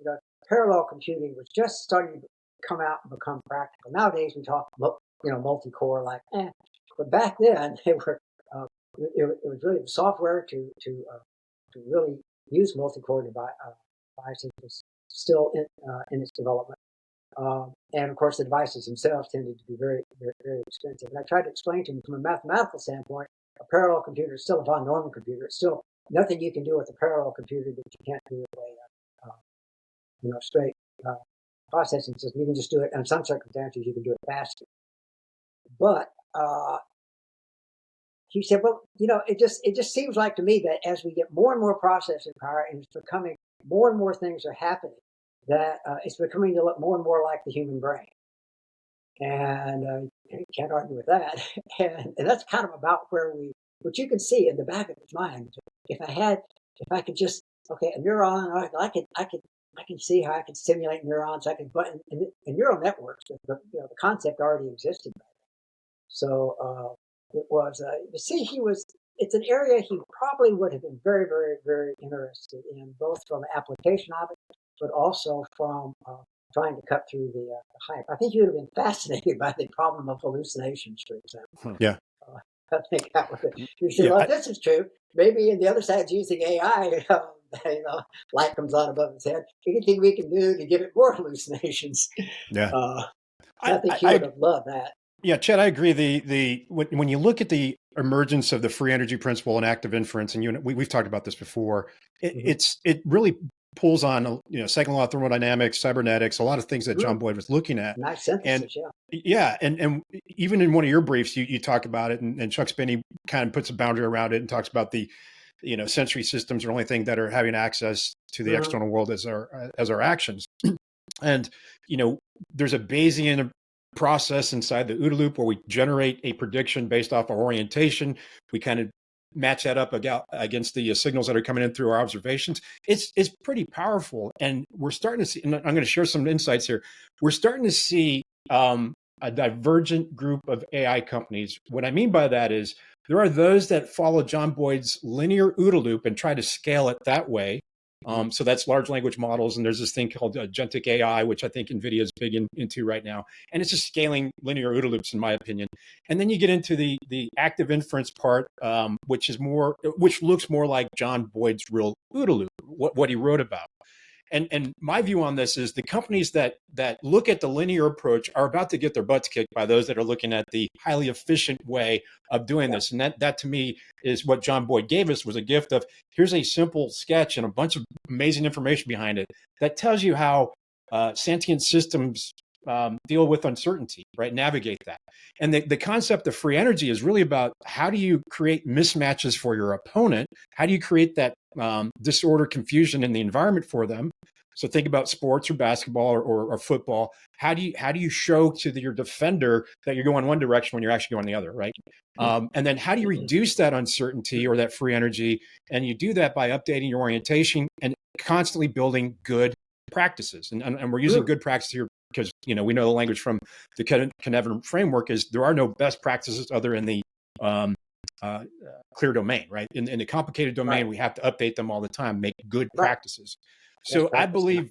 parallel computing was just starting to come out and become practical. Nowadays, we talk multi-core, but back then they were. It was really the software to really use multi-core devices was still in its development, and of course the devices themselves tended to be very, very, very expensive. And I tried to explain to him from a mathematical standpoint, a parallel computer is still a von Neumann computer. It's still nothing you can do with a parallel computer that you can't do with a straight processing system. You can just do it. In some circumstances, you can do it faster. But he said, well, it just seems like to me that as we get more and more processing power and it's becoming more and more things are happening, that it's becoming to look more and more like the human brain. And you can't argue with that. And that's kind of about what you can see in the back of his mind. If I could just, a neuron, I can see how I could simulate neurons. I could, and neural networks, the concept already existed. So it was, it's an area he probably would have been very, very, very interested in, both from application of it, but also from trying to cut through the hype. I think you would have been fascinated by the problem of hallucinations, for example. Yeah. I think that was it. You said, well, if this is true, maybe the other side's using AI, light comes on above his head. Anything we can do to give it more hallucinations. Yeah. I think he would have loved that. Yeah, Chet, I agree. When you look at the emergence of the free energy principle and active inference, and we've talked about this before, it really pulls on second law of thermodynamics, cybernetics, a lot of things that John Boyd was looking at. Nice synthesis, and even in one of your briefs, you talk about it, and Chuck Spinney kind of puts a boundary around it and talks about the sensory systems are the only thing that are having access to the external world as our actions, and there's a Bayesian process inside the OODA loop where we generate a prediction based off our orientation. We kind of match that up against the signals that are coming in through our observations. It's pretty powerful. And we're starting to see, and I'm going to share some insights here. We're starting to see a divergent group of AI companies. What I mean by that is there are those that follow John Boyd's linear OODA loop and try to scale it that way. So that's large language models. And there's this thing called agentic AI, which I think NVIDIA is big into right now. And it's just scaling linear OODA loops, in my opinion. And then you get into the active inference part, which looks more like John Boyd's real OODA loop, what he wrote about. And my view on this is the companies that look at the linear approach are about to get their butts kicked by those that are looking at the highly efficient way of doing this. And that to me is what John Boyd gave us, was a gift of here's a simple sketch and a bunch of amazing information behind it that tells you how sentient systems deal with uncertainty, right? Navigate that. And the concept of free energy is really about how do you create mismatches for your opponent? How do you create that disorder, confusion in the environment for them? So think about sports or basketball or football. How do you show to your defender that you're going one direction when you're actually going the other, right? And then how do you reduce that uncertainty or that free energy? And you do that by updating your orientation and constantly building good practices. And we're using good practice here because, we know the language from the Cynefin framework is there are no best practices other in the clear domain, right? In the complicated domain, we have to update them all the time, make good practices. So I believe,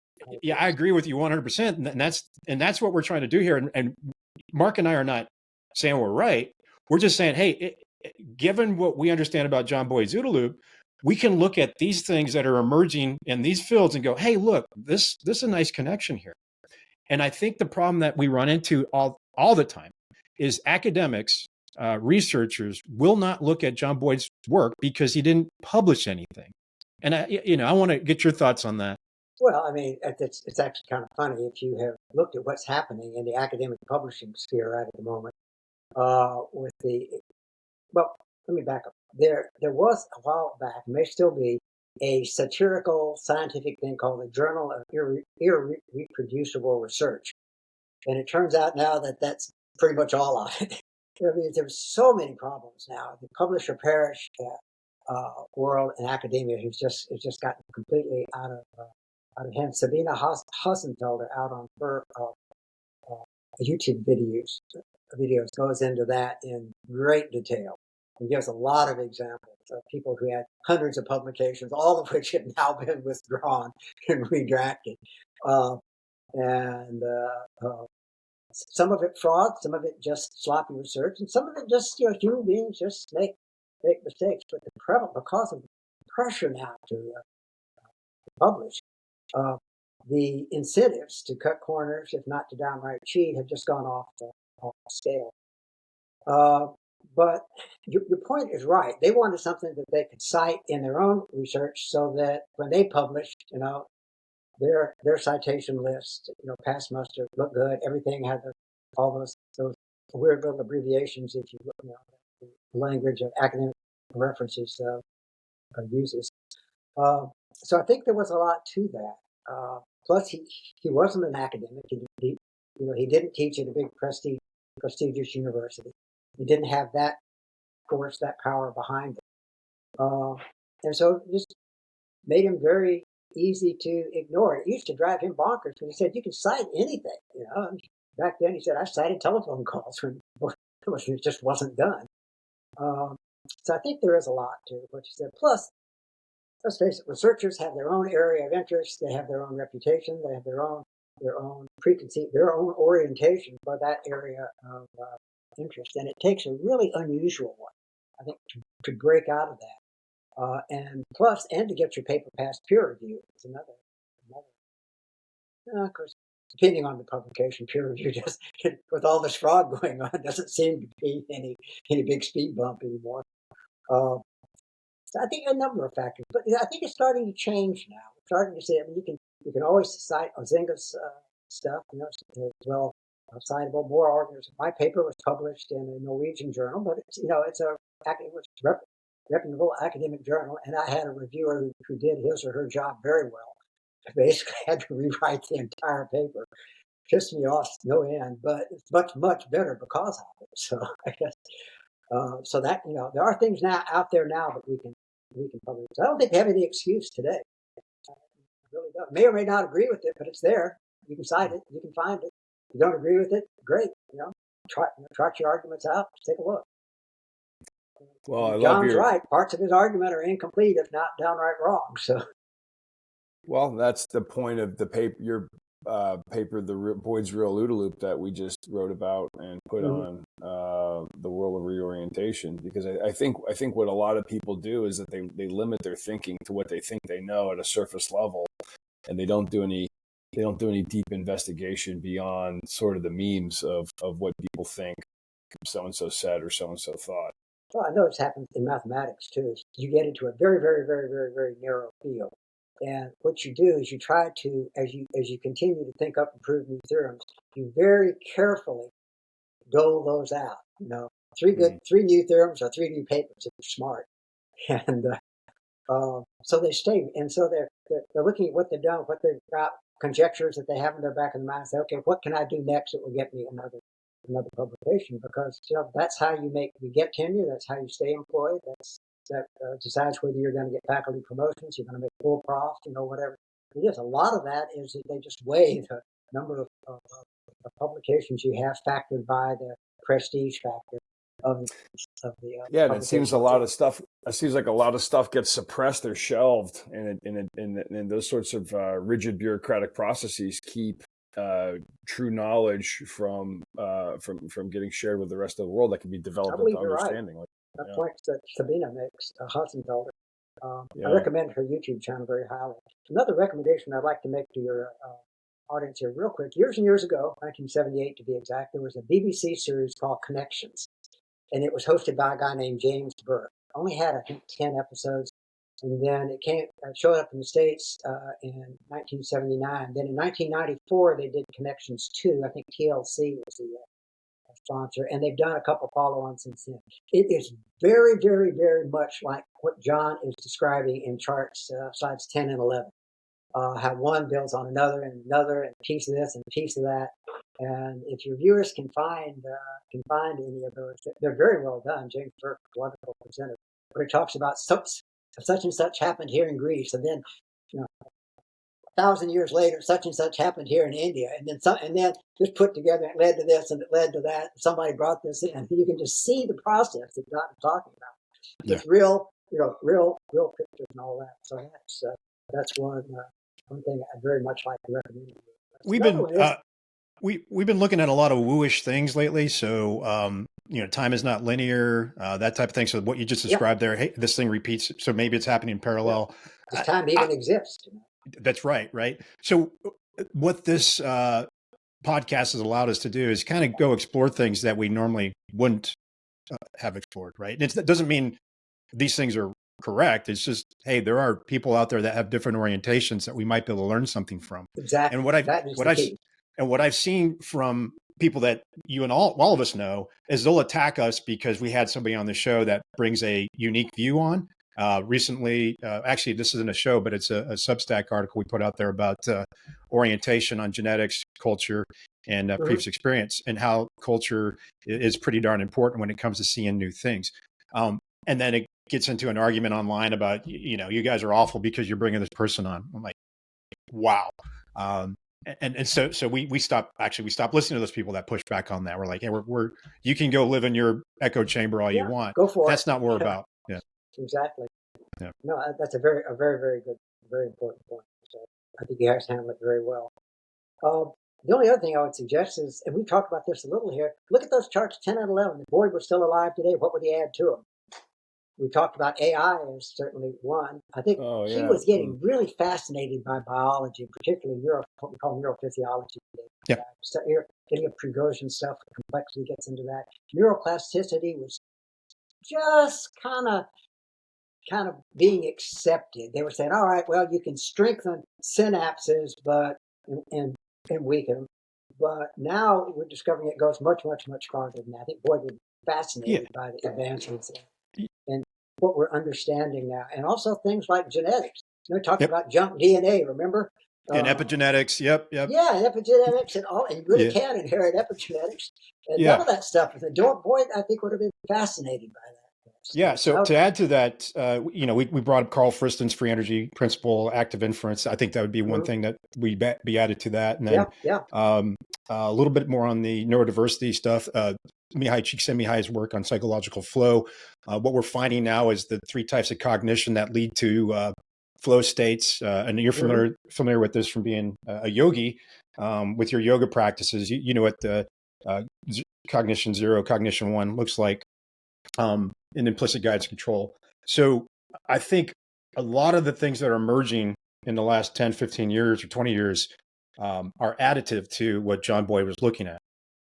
I agree with you 100%. And that's what we're trying to do here. And Mark and I are not saying we're right. We're just saying, hey, given what we understand about John Boyd's OODA Loop, we can look at these things that are emerging in these fields and go, hey, look, this is a nice connection here. And I think the problem that we run into all the time is academics, researchers will not look at John Boyd's work because he didn't publish anything. And I want to get your thoughts on that. Well, I mean, it's actually kind of funny if you have looked at what's happening in the academic publishing sphere right at the moment. Well, let me back up. There was a while back, may still be, a satirical scientific thing called the Journal of Irreproducible Research, and it turns out now that that's pretty much all of it. I mean, there's so many problems now. The publisher perish world in academia has just gotten completely out of hand. Sabina Hossenfelder out on her YouTube videos goes into that in great detail and gives a lot of examples of people who had hundreds of publications, all of which have now been withdrawn and redrafted. Some of it fraud, some of it just sloppy research, and some of it just human beings just make mistakes. But because of the pressure now to publish, the incentives to cut corners, if not to downright cheat, have just gone off the scale. But your point is right. They wanted something that they could cite in their own research, so that when they published, their citation list, pass muster, look good. Everything had all those weird little abbreviations. If you look, the language of academic references uses. So I think there was a lot to that. Plus, he wasn't an academic. He didn't teach at a big prestigious university. He didn't have that force, that power behind him. And so it just made him very easy to ignore. It used to drive him bonkers when he said, you can cite anything. Back then he said, I cited telephone calls when it just wasn't done. So I think there is a lot to what you said. Plus, let's face it, researchers have their own area of interest. They have their own reputation. They have their own preconceived, their own orientation for that area of interest. And it takes a really unusual one, I think, to break out of that. And to get your paper past peer review is another. Of course, depending on the publication, peer review just with all this fraud going on doesn't seem to be any big speed bump anymore. So I think a number of factors, but I think it's starting to change now. We're starting to see. I mean, you can always cite Ozinga's stuff, as well citable. More arguments. My paper was published in a Norwegian journal, but it was reputable academic journal, and I had a reviewer who did his or her job very well. I basically had to rewrite the entire paper. Pissed me off no end, but it's much better because of it. So I guess so that there are things now out there now that we can publish. I don't think they have any excuse today. I really don't. May or may not agree with it, but it's there. You can cite it. You can find it. If you don't agree with it, great. Trot your arguments out. Take a look. Well, John's right. Parts of his argument are incomplete, if not downright wrong. So, well, that's the point of the paper. Your paper, the Boyd's Real OODA Loop, that we just wrote about and put on the world of reorientation. Because I think what a lot of people do is that they limit their thinking to what they think they know at a surface level, and they don't do any deep investigation beyond sort of the memes of what people think so and so said or so and so thought. Well, I know it's happened in mathematics too. You get into a very, very, very, very, very narrow field, and what you do is you try to, as you continue to think up and prove new theorems, you very carefully dole those out. Three new theorems or three new papers if you're smart, and so they stay. And so they're looking at what they've done, what they've got, conjectures that they have in their back of the mind. Say, okay, what can I do next that will get me another publication? Because that's how you get tenure. That's how you stay employed. That decides whether you're going to get faculty promotions. You're going to make full prof. Whatever. it is. A lot of that is that they just weigh the number of publications you have factored by the prestige factor of the Yeah, and it seems publication. a lot of stuff. It seems like a lot of stuff gets suppressed or shelved, and those sorts of rigid bureaucratic processes keep true knowledge from getting shared with the rest of the world that can be I developed believe into you're right. understanding. Like, That yeah, point that Sabina makes, Hudson-Felder. I yeah. recommend her YouTube channel very highly. Another recommendation I'd like to make to your audience here, real quick. Years and years ago, 1978 to be exact, there was a BBC series called Connections, and it was hosted by a guy named James Burke. Only had, I think, 10 episodes, and then it showed up in the States in 1979. Then in 1994, they did Connections 2. I think TLC was the sponsor, and they've done a couple follow-ons since then. It is very, very, very much like what John is describing in charts slides 10 and 11. How one builds on another and another, and a piece of this and a piece of that. And if your viewers can find any of those, they're very well done. James Burke, wonderful presenter, where he talks about such and such happened here in Greece, and then 1,000 years later, such and such happened here in India, and then just put together, it led to this, and it led to that. Somebody brought this in. You can just see the process that John is talking about. It's real pictures and all that. So that's one thing I very much like to recommend. We've been looking at a lot of wooish things lately. So time is not linear, that type of thing. So what you just described there, hey, this thing repeats. So maybe it's happening in parallel. Does time even exist? That's right. So what this podcast has allowed us to do is kind of go explore things that we normally wouldn't have explored, right? And it doesn't mean these things are correct. It's just, hey, there are people out there that have different orientations that we might be able to learn something from. Exactly. And what I've seen from people that you and all of us know is they'll attack us because we had somebody on the show that brings a unique view on. Recently, actually, this isn't a show, but it's a Substack article we put out there about orientation on genetics, culture, and previous experience, and how culture is pretty darn important when it comes to seeing new things. And then it gets into an argument online about, you guys are awful because you're bringing this person on. I'm like, wow. And so we stopped listening to those people that push back on that. We're like, hey, you can go live in your echo chamber all you want. Go for That's not what we're about. Yeah. Exactly. Yeah. No, that's a very, very good, very important point. So I think you guys handle it very well. The only other thing I would suggest is, and we talked about this a little here, look at those charts 10 and 11. If Boyd was still alive today, what would he add to them? We talked about AI as certainly one. I think he was getting really fascinated by biology, particularly what we call neurophysiology. Yeah. So getting up Prigozhin stuff, the complexity gets into that. Neuroplasticity was just kind of being accepted. They were saying, all right, well, you can strengthen synapses, and weaken them. But now we're discovering it goes much, much, much farther than that. I think Boyd was fascinated by the advancements and what we're understanding now. And also things like genetics. They're talking about junk DNA, remember? And epigenetics, yep. Yeah, epigenetics and you really can inherit epigenetics. And none of that stuff. Boyd, I think, would have been fascinated by that. Yeah. So to add to that, we brought up Carl Friston's free energy principle, active inference. I think that would be one thing that we be added to that. And then a little bit more on the neurodiversity stuff. Mihai Csikszentmihalyi's work on psychological flow. What we're finding now is the 3 types of cognition that lead to flow states. And you're familiar with this from being a yogi with your yoga practices. You know what the cognition 0, cognition 1 looks like. In implicit guidance control. So I think a lot of the things that are emerging in the last 10, 15 years or 20 years are additive to what John Boyd was looking at.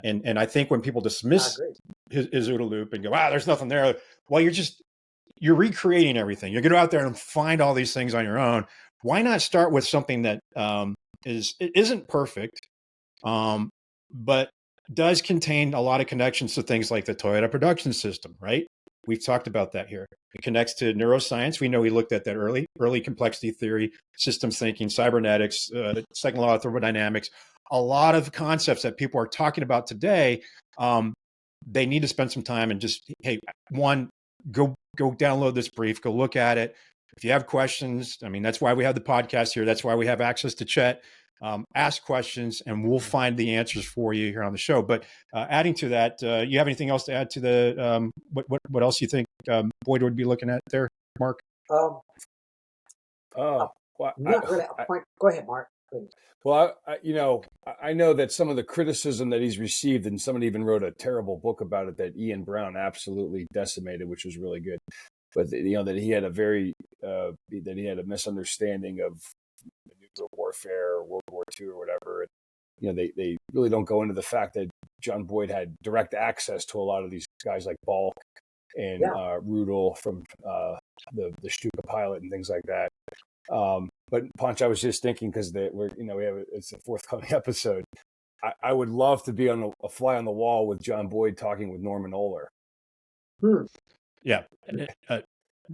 And I think when people dismiss his OODA loop and go, there's nothing there. Well, you're recreating everything. You're going to go out there and find all these things on your own. Why not start with something that isn't perfect, but does contain a lot of connections to things like the Toyota production system, right? We've talked about that here. It connects to neuroscience. We know he looked at that early complexity theory, systems thinking, cybernetics, second law of thermodynamics, a lot of concepts that people are talking about today. They need to spend some time and just, hey, one, go download this brief, go look at it, If you have questions, I mean, that's why we have the podcast here. That's why we have access to Chet. Ask questions and we'll find the answers for you here on the show. But adding to that, you have anything else to add to the what else you think Boyd would be looking at there, Mark? Well, Not really a point. Go ahead, Mark, please. Well, I know that some of the criticism that he's received, and somebody even wrote a terrible book about it that Ian Brown absolutely decimated, which was really good. But that he had a misunderstanding of nuclear warfare or World War II or whatever. And, they really don't go into the fact that John Boyd had direct access to a lot of these guys like Balk and Rudel from the Stuka pilot and things like that. But Punch, I was just thinking because it's a forthcoming episode. I would love to be on a fly on the wall with John Boyd talking with Norman Ohler. Yeah.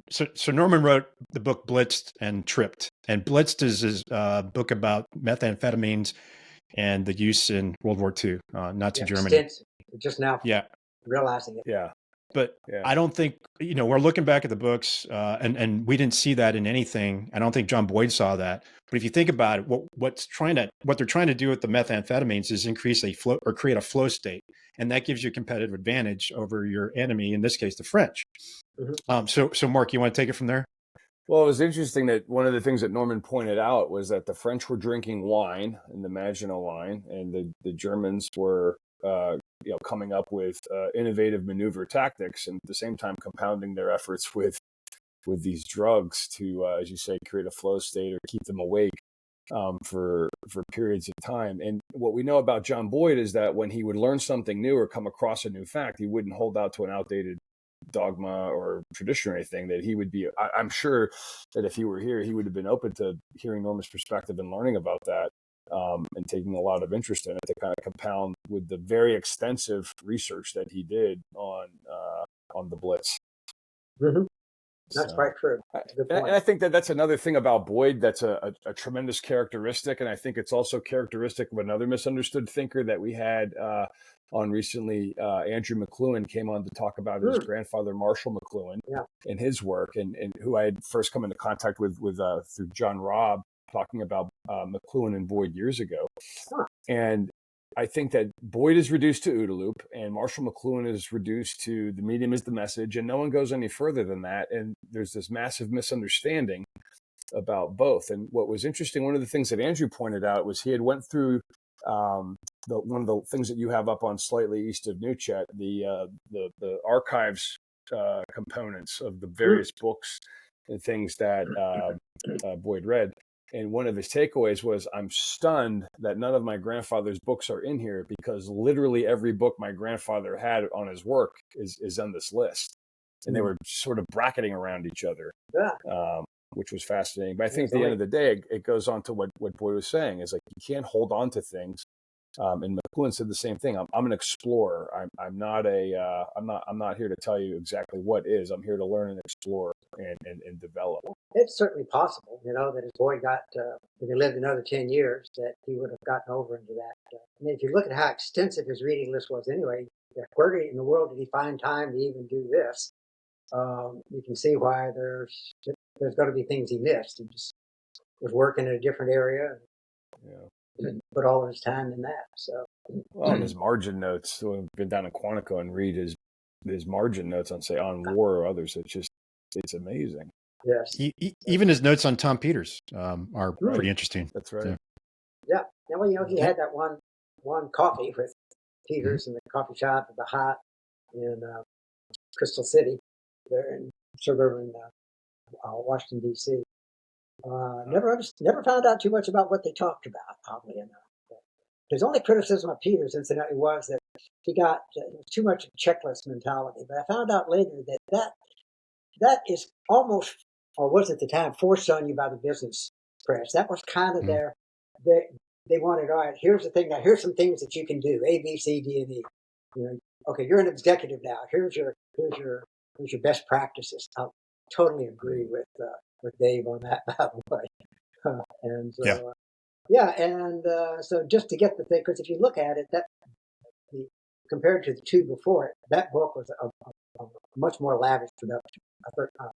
So Norman wrote the book Blitzed and Tripped, and Blitzed is his book about methamphetamines and the use in World War II, Nazi Germany. Just now, realizing it. Yeah. But I don't think, we're looking back at the books and we didn't see that in anything. I don't think John Boyd saw that. But if you think about it, what they're trying to do with the methamphetamines is increase a flow or create a flow state. And that gives you a competitive advantage over your enemy, in this case, the French. Mm-hmm. So Mark, you want to take it from there? Well, it was interesting that one of the things that Norman pointed out was that the French were drinking wine in the Maginot Line, and the Germans were coming up with innovative maneuver tactics, and at the same time compounding their efforts with these drugs to, as you say, create a flow state or keep them awake for periods of time. And what we know about John Boyd is that when he would learn something new or come across a new fact, he wouldn't hold out to an outdated dogma or tradition or anything. That he would be, I'm sure that if he were here, he would have been open to hearing Norman's perspective and learning about that. And taking a lot of interest in it to kind of compound with the very extensive research that he did on the Blitz. Mm-hmm. That's quite true. And I think that's another thing about Boyd that's a tremendous characteristic, and I think it's also characteristic of another misunderstood thinker that we had on recently. Andrew McLuhan came on to talk about his grandfather Marshall McLuhan and his work, and who I had first come into contact with through John Robb, talking about McLuhan and Boyd years ago. And I think that Boyd is reduced to OODA Loop and Marshall McLuhan is reduced to the medium is the message, and no one goes any further than that. And there's this massive misunderstanding about both. And what was interesting, one of the things that Andrew pointed out was he had went through one of the things that you have up on slightly east of New Chet, the archives components of the various books and things that Boyd read. And one of his takeaways was, I'm stunned that none of my grandfather's books are in here, because literally every book my grandfather had on his work is on this list. And they were sort of bracketing around each other, which was fascinating. But I think at the end of the day, it goes on to what Boyd was saying, is like, you can't hold on to things. And McLuhan said the same thing. I'm an explorer. I'm not here to tell you exactly what is. I'm here to learn and explore and develop. It's certainly possible, that if Boyd if he lived another 10 years, that he would have gotten over into that. I mean, if you look at how extensive his reading list was anyway, where in the world did he find time to even do this? You can see why there's going to be things he missed. He just was working in a different area. And put all of his time in that. So, well, his margin notes. So I've been down to Quantico and read his margin notes on, say, On War or others. It's amazing. Yes. Even his notes on Tom Peters are pretty interesting. That's right. Yeah. Well, he had that one coffee with Peters in the coffee shop at the Hot in Crystal City, there in suburban Washington, D.C. Never found out too much about what they talked about, oddly enough. His only criticism of Peters, incidentally, was that he got too much checklist mentality. But I found out later that is almost, or was at the time, forced on you by the business press. That was kind of they wanted, all right, here's the thing. Now, here's some things that you can do, A, B, C, D, and E. Okay, you're an executive now. Here's your best practices. I totally agree with Dave on that, by the way. So just to get the thing, because if you look at it, compared to the two before it, that book was a much more lavish production,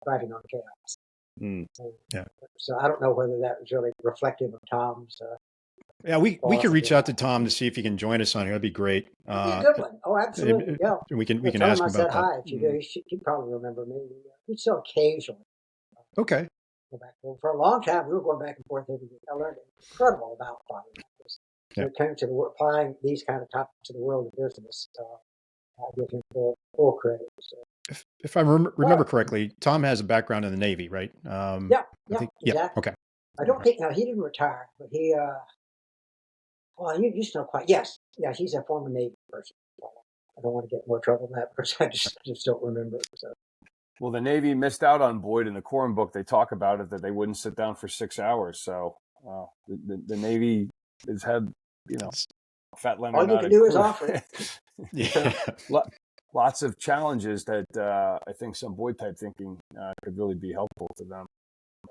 Thriving on Chaos. Yeah. So I don't know whether that was really reflective of Tom's. Yeah, we could reach out to Tom to see if he can join us on here. That'd be great. That'd be a good one. Oh, absolutely. Yeah. We can Tell him ask I him said about that. hi. If you do, he'd probably remember me. He'd so occasionally. Okay. Go back. Well, for a long time, we were going back and forth every week. I learned incredible about finance. When it came to applying these kind of topics to the world of business, I give him full credit. So. If I remember correctly, Tom has a background in the Navy, right? Yeah, exactly. Yeah, okay. I don't think, he didn't retire, but he, well, you just know quite, yes, he's a former Navy person. I don't want to get more trouble than that person. I just don't remember. So. Well, the Navy missed out on Boyd in the Quorum book. They talk about it, that they wouldn't sit down for 6 hours. So the Navy has had, fat Leonard. All you can do is offer it. Lots of challenges that I think some Boyd type thinking could really be helpful to them.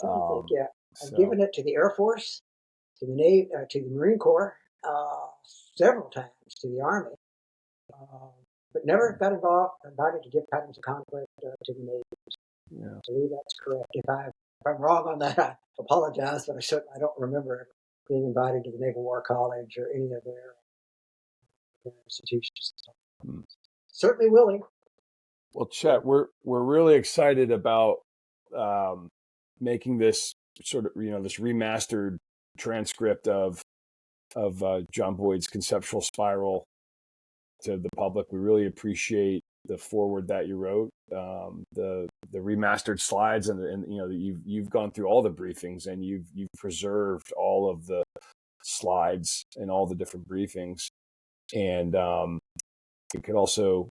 I've given it to the Air Force, to the Navy, to the Marine Corps, several times, to the Army, but never got invited to give patterns of conflict to the Navy. Yeah. I believe that's correct. If I'm wrong on that, I apologize, but I don't remember being invited to the Naval War College or any of their institutions. Certainly willing. Well, Chet, we're really excited about making this sort of this remastered transcript of John Boyd's Conceptual Spiral to the public. We really appreciate the foreword that you wrote, the remastered slides, and you've gone through all the briefings and you've preserved all of the slides and all the different briefings. And we could also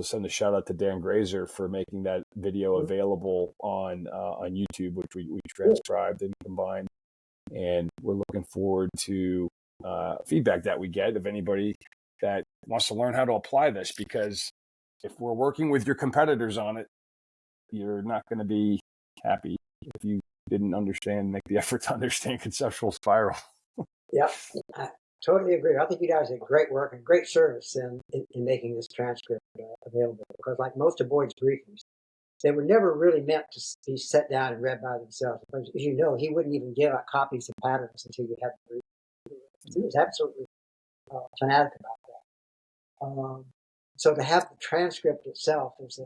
send a shout out to Dan Grazer for making that video available on YouTube, which we transcribed and combined. And we're looking forward to feedback that we get of anybody that wants to learn how to apply this, because if we're working with your competitors on it, you're not going to be happy if you didn't make the effort to understand Conceptual Spiral. Yeah, I totally agree. I think you guys did great work and great service in making this transcript available, because like most of Boyd's briefings, they were never really meant to be set down and read by themselves. As you know, he wouldn't even give out copies of patterns until you had the briefing. He was absolutely fanatic about that. So to have the transcript itself is a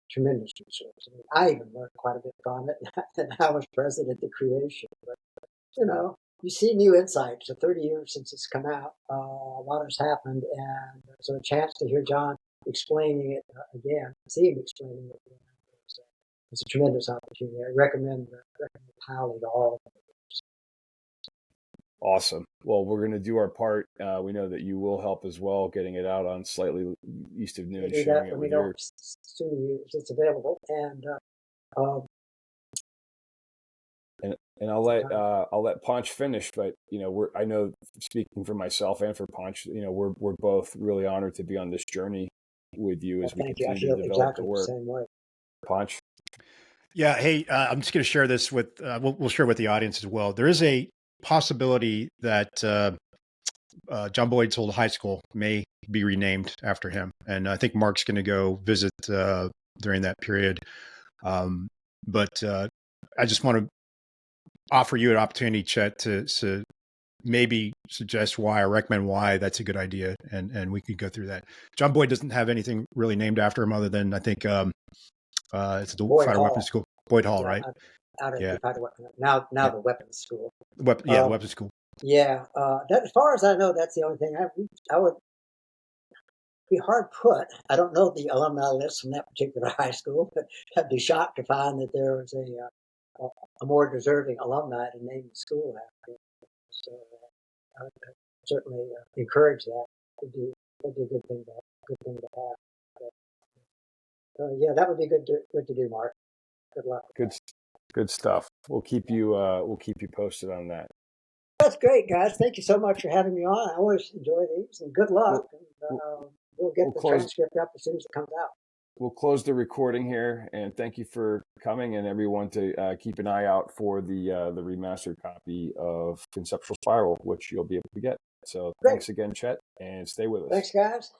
tremendous resource. I mean, I even learned quite a bit from it, and I was present at the creation. But you see new insights. So 30 years since it's come out, a lot has happened, and so a chance to hear John explaining it again, see him explaining it again, it's a tremendous opportunity. I recommend highly to all of them. Awesome. Well, we're going to do our part. We know that you will help as well, getting it out on Slightly East of Noon and sharing it with your... Soon it's available, and I'll let Ponch finish, but I know, speaking for myself and for Ponch, we're both really honored to be on this journey with you as we continue to develop the work. Same way. Ponch. Yeah. Hey, I'm just going to share this with we'll share with the audience as well. There is a possibility that John Boyd's old high school may be renamed after him, and I think Mark's going to go visit during that period. But I just want to offer you an opportunity, Chet, to maybe suggest why or recommend why that's a good idea, and we could go through that. John Boyd doesn't have anything really named after him other than, I think, it's the Fighter Weapons School, Boyd Hall, right? Now the weapons school. The weapons school. Yeah, as far as I know, that's the only thing. I would be hard put. I don't know the alumni list from that particular high school, but I'd be shocked to find that there was a more deserving alumni to name the school after. So I would certainly encourage that. It'd be a good thing to have. But, yeah, that would be good to do, Mark. Good luck. Good stuff. We'll keep you posted on that. That's great, guys. Thank you so much for having me on. I always enjoy these, and good luck. We'll get the transcript up as soon as it comes out. We'll close the recording here, and thank you for coming, and everyone to keep an eye out for the remastered copy of Conceptual Spiral, which you'll be able to get. So Thanks again, Chet, and stay with us. Thanks, guys.